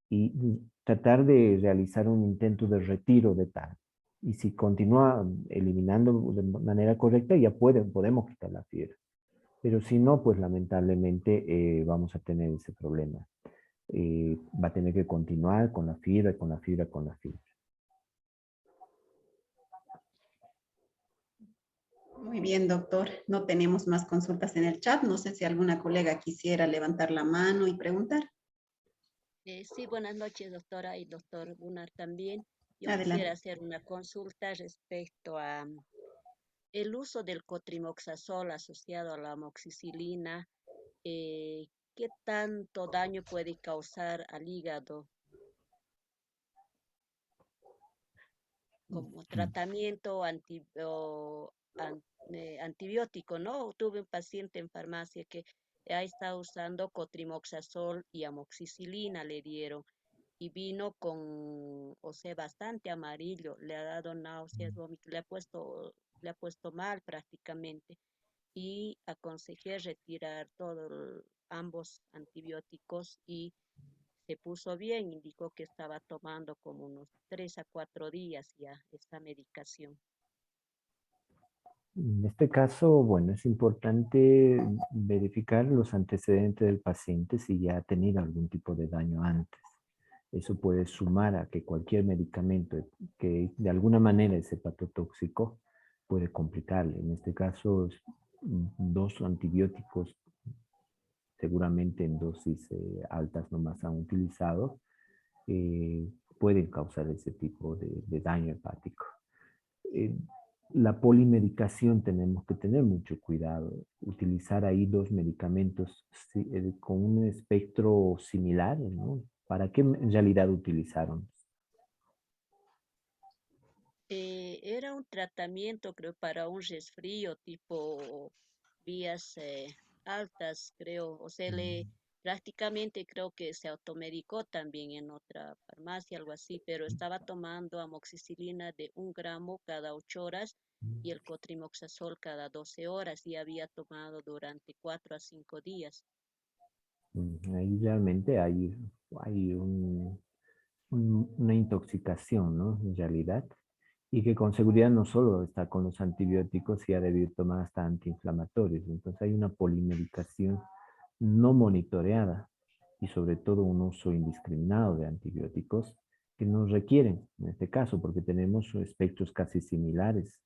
y tratar de realizar un intento de retiro de tal. Y si continúa eliminando de manera correcta, ya podemos quitar la fibra. Pero si no, pues lamentablemente vamos a tener ese problema. Va a tener que continuar con la fibra, con la fibra, con la fibra. Muy bien, doctor. No tenemos más consultas en el chat. No sé si alguna colega quisiera levantar la mano y preguntar. Sí, buenas noches, doctora y doctor Gunnar también. Yo quisiera Adelante. hacer una consulta respecto a el uso del cotrimoxazol asociado a la amoxicilina. eh, ¿Qué tanto daño puede causar al hígado como tratamiento antibiótico, ¿no? Tuve un paciente en farmacia que ha estado usando cotrimoxazol y amoxicilina, le dieron. Y vino con, o sea, bastante amarillo, le ha dado náuseas, vómitos, le ha puesto mal prácticamente y aconsejé retirar ambos antibióticos y se puso bien, indicó que estaba tomando como unos 3 a 4 días ya esta medicación. En este caso, bueno, es importante verificar los antecedentes del paciente si ya ha tenido algún tipo de daño antes. Eso puede sumar a que cualquier medicamento que de alguna manera es hepatotóxico puede complicarle. En este caso, 2 antibióticos, seguramente en dosis altas nomás han utilizado, pueden causar ese tipo de daño hepático. La polimedicación tenemos que tener mucho cuidado. Utilizar ahí 2 medicamentos con un espectro similar, ¿no? ¿Para qué en realidad utilizaron? Era un tratamiento, creo, para un resfrío tipo vías altas, creo. O sea, le prácticamente creo que se automedicó también en otra farmacia, algo así, pero estaba tomando amoxicilina de 1 gramo cada 8 horas y el cotrimoxazol cada 12 horas y había tomado durante 4 a 5 días. Ahí realmente hay una intoxicación, ¿no? En realidad. Y que con seguridad no solo está con los antibióticos, y ha debido tomar hasta antiinflamatorios. Entonces hay una polimedicación no monitoreada y sobre todo un uso indiscriminado de antibióticos que nos requieren, en este caso, porque tenemos espectros casi similares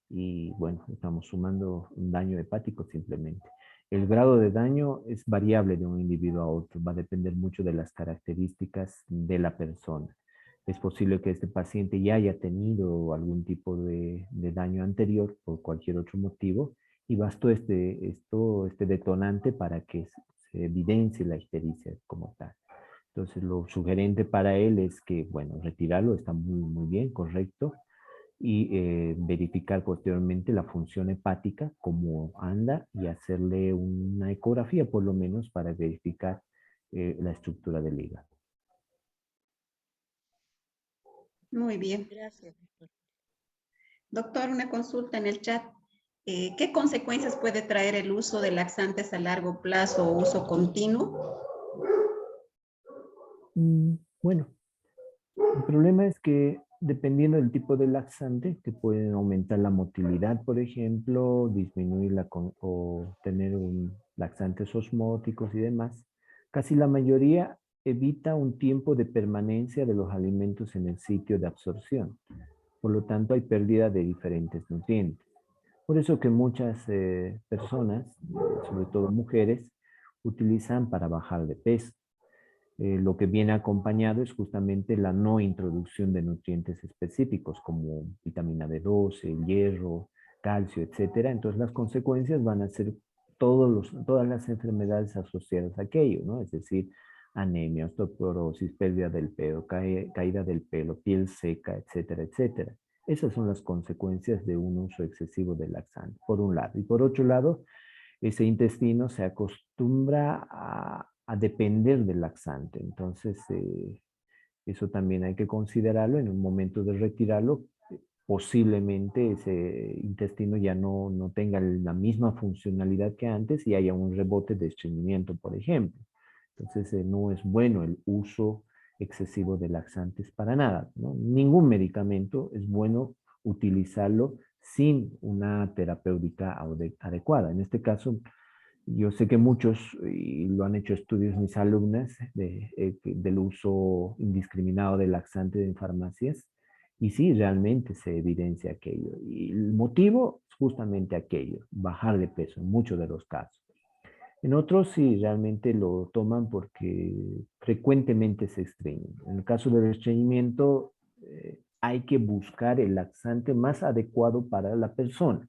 y bueno, estamos sumando un daño hepático simplemente. El grado de daño es variable de un individuo a otro, va a depender mucho de las características de la persona. Es posible que este paciente ya haya tenido algún tipo de daño anterior por cualquier otro motivo y bastó este detonante para que se evidencie la ictericia como tal. Entonces, lo sugerente para él es que, bueno, retirarlo está muy bien, correcto, y verificar posteriormente la función hepática, cómo anda, y hacerle una ecografía por lo menos para verificar la estructura del hígado. Muy bien. Gracias, doctor. Doctor, una consulta en el chat. ¿Qué consecuencias puede traer el uso de laxantes a largo plazo o uso continuo? Bueno, el problema es que dependiendo del tipo de laxante, que pueden aumentar la motilidad, por ejemplo, disminuirla o tener laxantes osmóticos y demás, casi la mayoría evita un tiempo de permanencia de los alimentos en el sitio de absorción. Por lo tanto, hay pérdida de diferentes nutrientes. Por eso que muchas personas, sobre todo mujeres, utilizan para bajar de peso. Lo que viene acompañado es justamente la no introducción de nutrientes específicos como vitamina B12, hierro, calcio, etcétera. Entonces las consecuencias van a ser todas las enfermedades asociadas a aquello, ¿no? Es decir, anemia, osteoporosis, pérdida del pelo, caída del pelo, piel seca, etcétera, etcétera. Esas son las consecuencias de un uso excesivo de laxante, por un lado. Y por otro lado, ese intestino se acostumbra a depender del laxante. Entonces, eso también hay que considerarlo en un momento de retirarlo. Posiblemente ese intestino ya no tenga la misma funcionalidad que antes y haya un rebote de estreñimiento, por ejemplo. Entonces, no es bueno el uso excesivo de laxantes para nada, ¿no? Ningún medicamento es bueno utilizarlo sin una terapéutica adecuada. En este caso, yo sé que muchos, y lo han hecho estudios mis alumnas, del uso indiscriminado de laxante en farmacias, y sí, realmente se evidencia aquello. Y el motivo es justamente aquello, bajar de peso en muchos de los casos. En otros sí, realmente lo toman porque frecuentemente se estreñen. En el caso del estreñimiento, hay que buscar el laxante más adecuado para la persona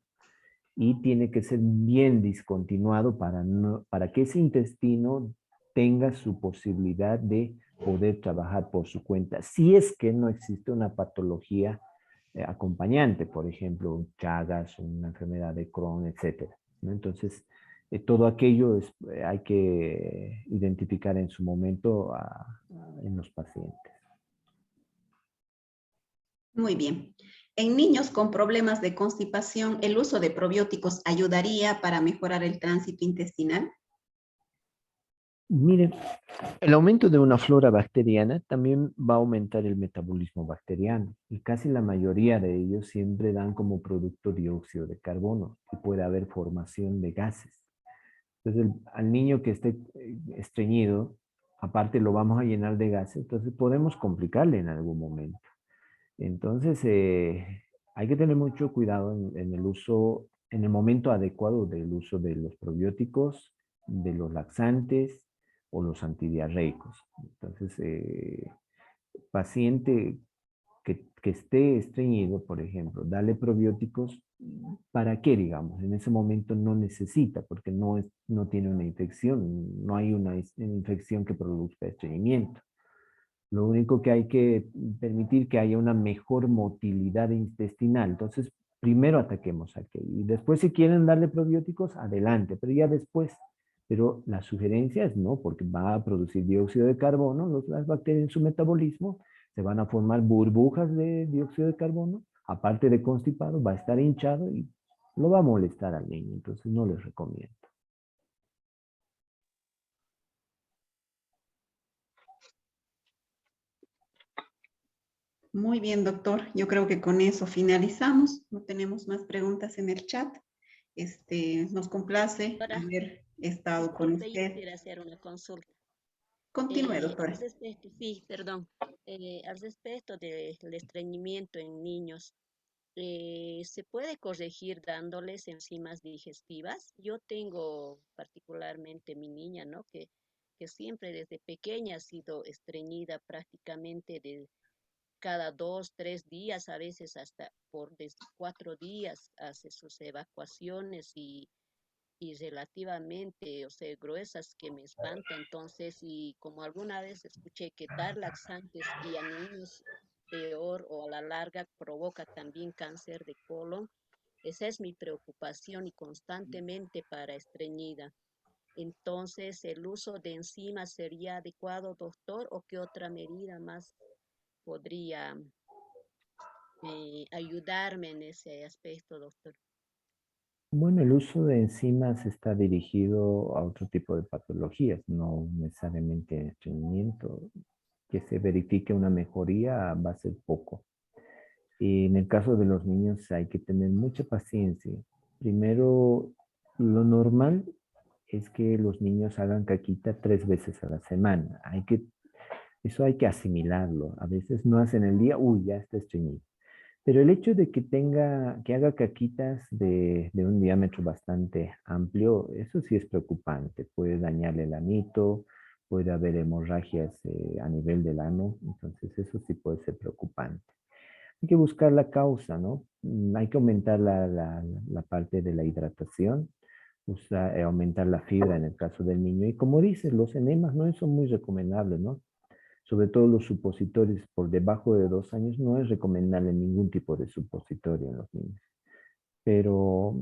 y tiene que ser bien discontinuado para que ese intestino tenga su posibilidad de poder trabajar por su cuenta, si es que no existe una patología acompañante, por ejemplo, Chagas, una enfermedad de Crohn, etcétera, ¿no? Entonces, todo aquello hay que identificar en su momento en los pacientes. Muy bien. En niños con problemas de constipación, ¿el uso de probióticos ayudaría para mejorar el tránsito intestinal? Miren, el aumento de una flora bacteriana también va a aumentar el metabolismo bacteriano y casi la mayoría de ellos siempre dan como producto dióxido de carbono y puede haber formación de gases. Entonces, al niño que esté estreñido, aparte lo vamos a llenar de gases, entonces podemos complicarle en algún momento. Entonces, hay que tener mucho cuidado en el uso, en el momento adecuado del uso de los probióticos, de los laxantes o los antidiarreicos. Entonces, paciente que esté estreñido, por ejemplo, darle probióticos, ¿para qué, digamos? En ese momento no necesita, porque no tiene una infección, no hay una infección que produzca estreñimiento. Lo único que hay que permitir que haya una mejor motilidad intestinal. Entonces, primero ataquemos aquello. Y después, si quieren darle probióticos, adelante. Pero ya después Pero la sugerencia es no, porque va a producir dióxido de carbono, las bacterias en su metabolismo, se van a formar burbujas de dióxido de carbono, aparte de constipado, va a estar hinchado y lo va a molestar al niño, entonces no les recomiendo. Muy bien, doctor. Yo creo que con eso finalizamos. No tenemos más preguntas en el chat. Nos complace Ahora, haber estado con disculpe, yo usted. quisiera hacer una consulta. Continúe, Al doctora. respecto, sí, perdón. Al respecto del estreñimiento en niños, ¿se puede corregir dándoles enzimas digestivas? Yo tengo particularmente mi niña, ¿no? Que siempre desde pequeña ha sido estreñida prácticamente de cada 2, 3 días, a veces hasta por desde 4 días hace sus evacuaciones y relativamente, o sea, gruesas que me espanta. Entonces, y como alguna vez escuché que dar laxantes y a niños peor o a la larga provoca también cáncer de colon, esa es mi preocupación y constantemente para estreñida. Entonces, ¿el uso de enzimas sería adecuado, doctor, o qué otra medida más podría ayudarme en ese aspecto, doctor? Bueno, el uso de enzimas está dirigido a otro tipo de patologías, no necesariamente estreñimiento. Que se verifique una mejoría va a ser poco. Y en el caso de los niños hay que tener mucha paciencia. Primero, lo normal es que los niños hagan caquita 3 veces a la semana. Eso hay que asimilarlo. A veces no hacen el día, uy, ya está estreñido. Pero el hecho de que haga caquitas de un diámetro bastante amplio, eso sí es preocupante. Puede dañarle el anito, puede haber hemorragias a nivel del ano, entonces eso sí puede ser preocupante. Hay que buscar la causa, ¿no? Hay que aumentar la parte de la hidratación, aumentar la fibra en el caso del niño. Y como dices, los enemas no son muy recomendables, ¿no? Sobre todo los supositorios por debajo de 2 años, no es recomendable ningún tipo de supositorio en los niños. Pero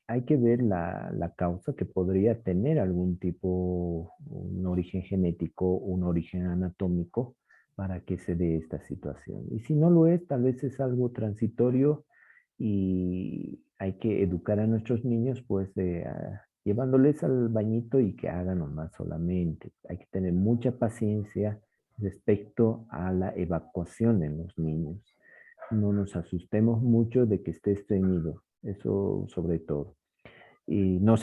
hay que ver la causa que podría tener algún tipo, un origen genético, un origen anatómico para que se dé esta situación. Y si no lo es, tal vez es algo transitorio y hay que educar a nuestros niños, pues, llevándoles al bañito y que hagan nomás solamente. Hay que tener mucha paciencia respecto a la evacuación en los niños. No nos asustemos mucho de que esté estreñido, eso sobre todo. Y no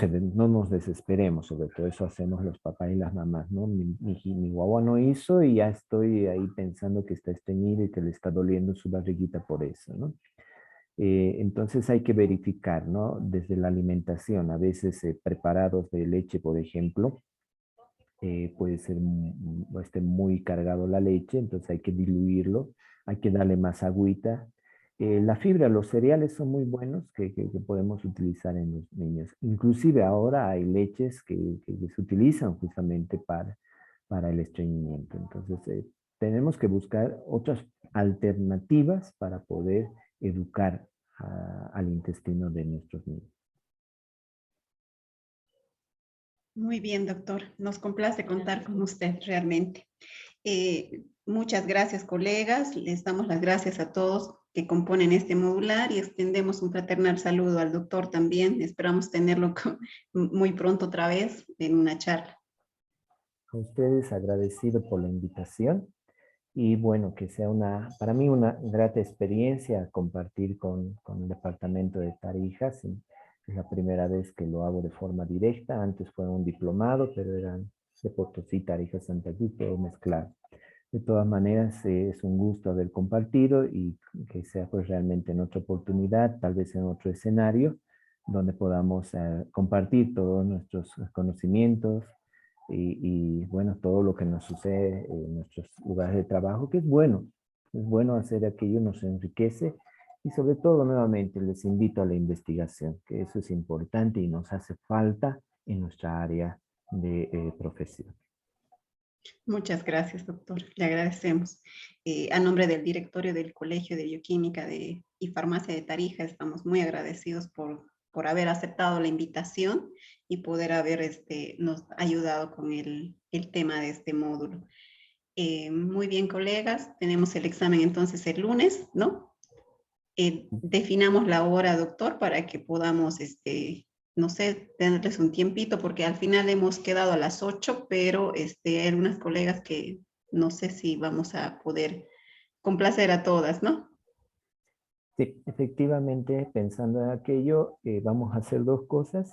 nos desesperemos, sobre todo eso hacemos los papás y las mamás, ¿no? Mi guagua no hizo y ya estoy ahí pensando que está estreñido y que le está doliendo su barriguita por eso, ¿no? Entonces hay que verificar, ¿no? Desde la alimentación, a veces preparados de leche, por ejemplo, puede ser muy cargado la leche, entonces hay que diluirlo, hay que darle más agüita. La fibra, los cereales son muy buenos que podemos utilizar en los niños. Inclusive ahora hay leches que se utilizan justamente para el estreñimiento. Entonces tenemos que buscar otras alternativas para poder educar al intestino de nuestros niños. Muy bien, doctor. Nos complace contar con usted realmente. Muchas gracias, colegas. Les damos las gracias a todos que componen este modular y extendemos un fraternal saludo al doctor también. Esperamos tenerlo muy pronto otra vez en una charla. A ustedes agradecido por la invitación y bueno, que sea para mí una grata experiencia compartir con el departamento de Tarijas. Es la primera vez que lo hago de forma directa. Antes fue un diplomado, pero eran de Potosí, Tarijas, Santa Cruz, todo mezclado. De todas maneras, es un gusto haber compartido y que sea pues realmente en otra oportunidad, tal vez en otro escenario, donde podamos compartir todos nuestros conocimientos bueno, todo lo que nos sucede en nuestros lugares de trabajo, que es bueno hacer aquello, nos enriquece y sobre todo nuevamente les invito a la investigación, que eso es importante y nos hace falta en nuestra área de profesión. Muchas gracias, doctor. Le agradecemos. A nombre del directorio del Colegio de Bioquímica y Farmacia de Tarija, estamos muy agradecidos por haber aceptado la invitación y poder haber nos ayudado con el tema de este módulo. Muy bien, colegas, tenemos el examen entonces el lunes, ¿no? Definamos la hora, doctor, para que podamos, no sé, tenerles un tiempito, porque al final hemos quedado a las 8, pero hay algunas colegas que no sé si vamos a poder complacer a todas, ¿no? Sí, efectivamente, pensando en aquello, vamos a hacer dos cosas.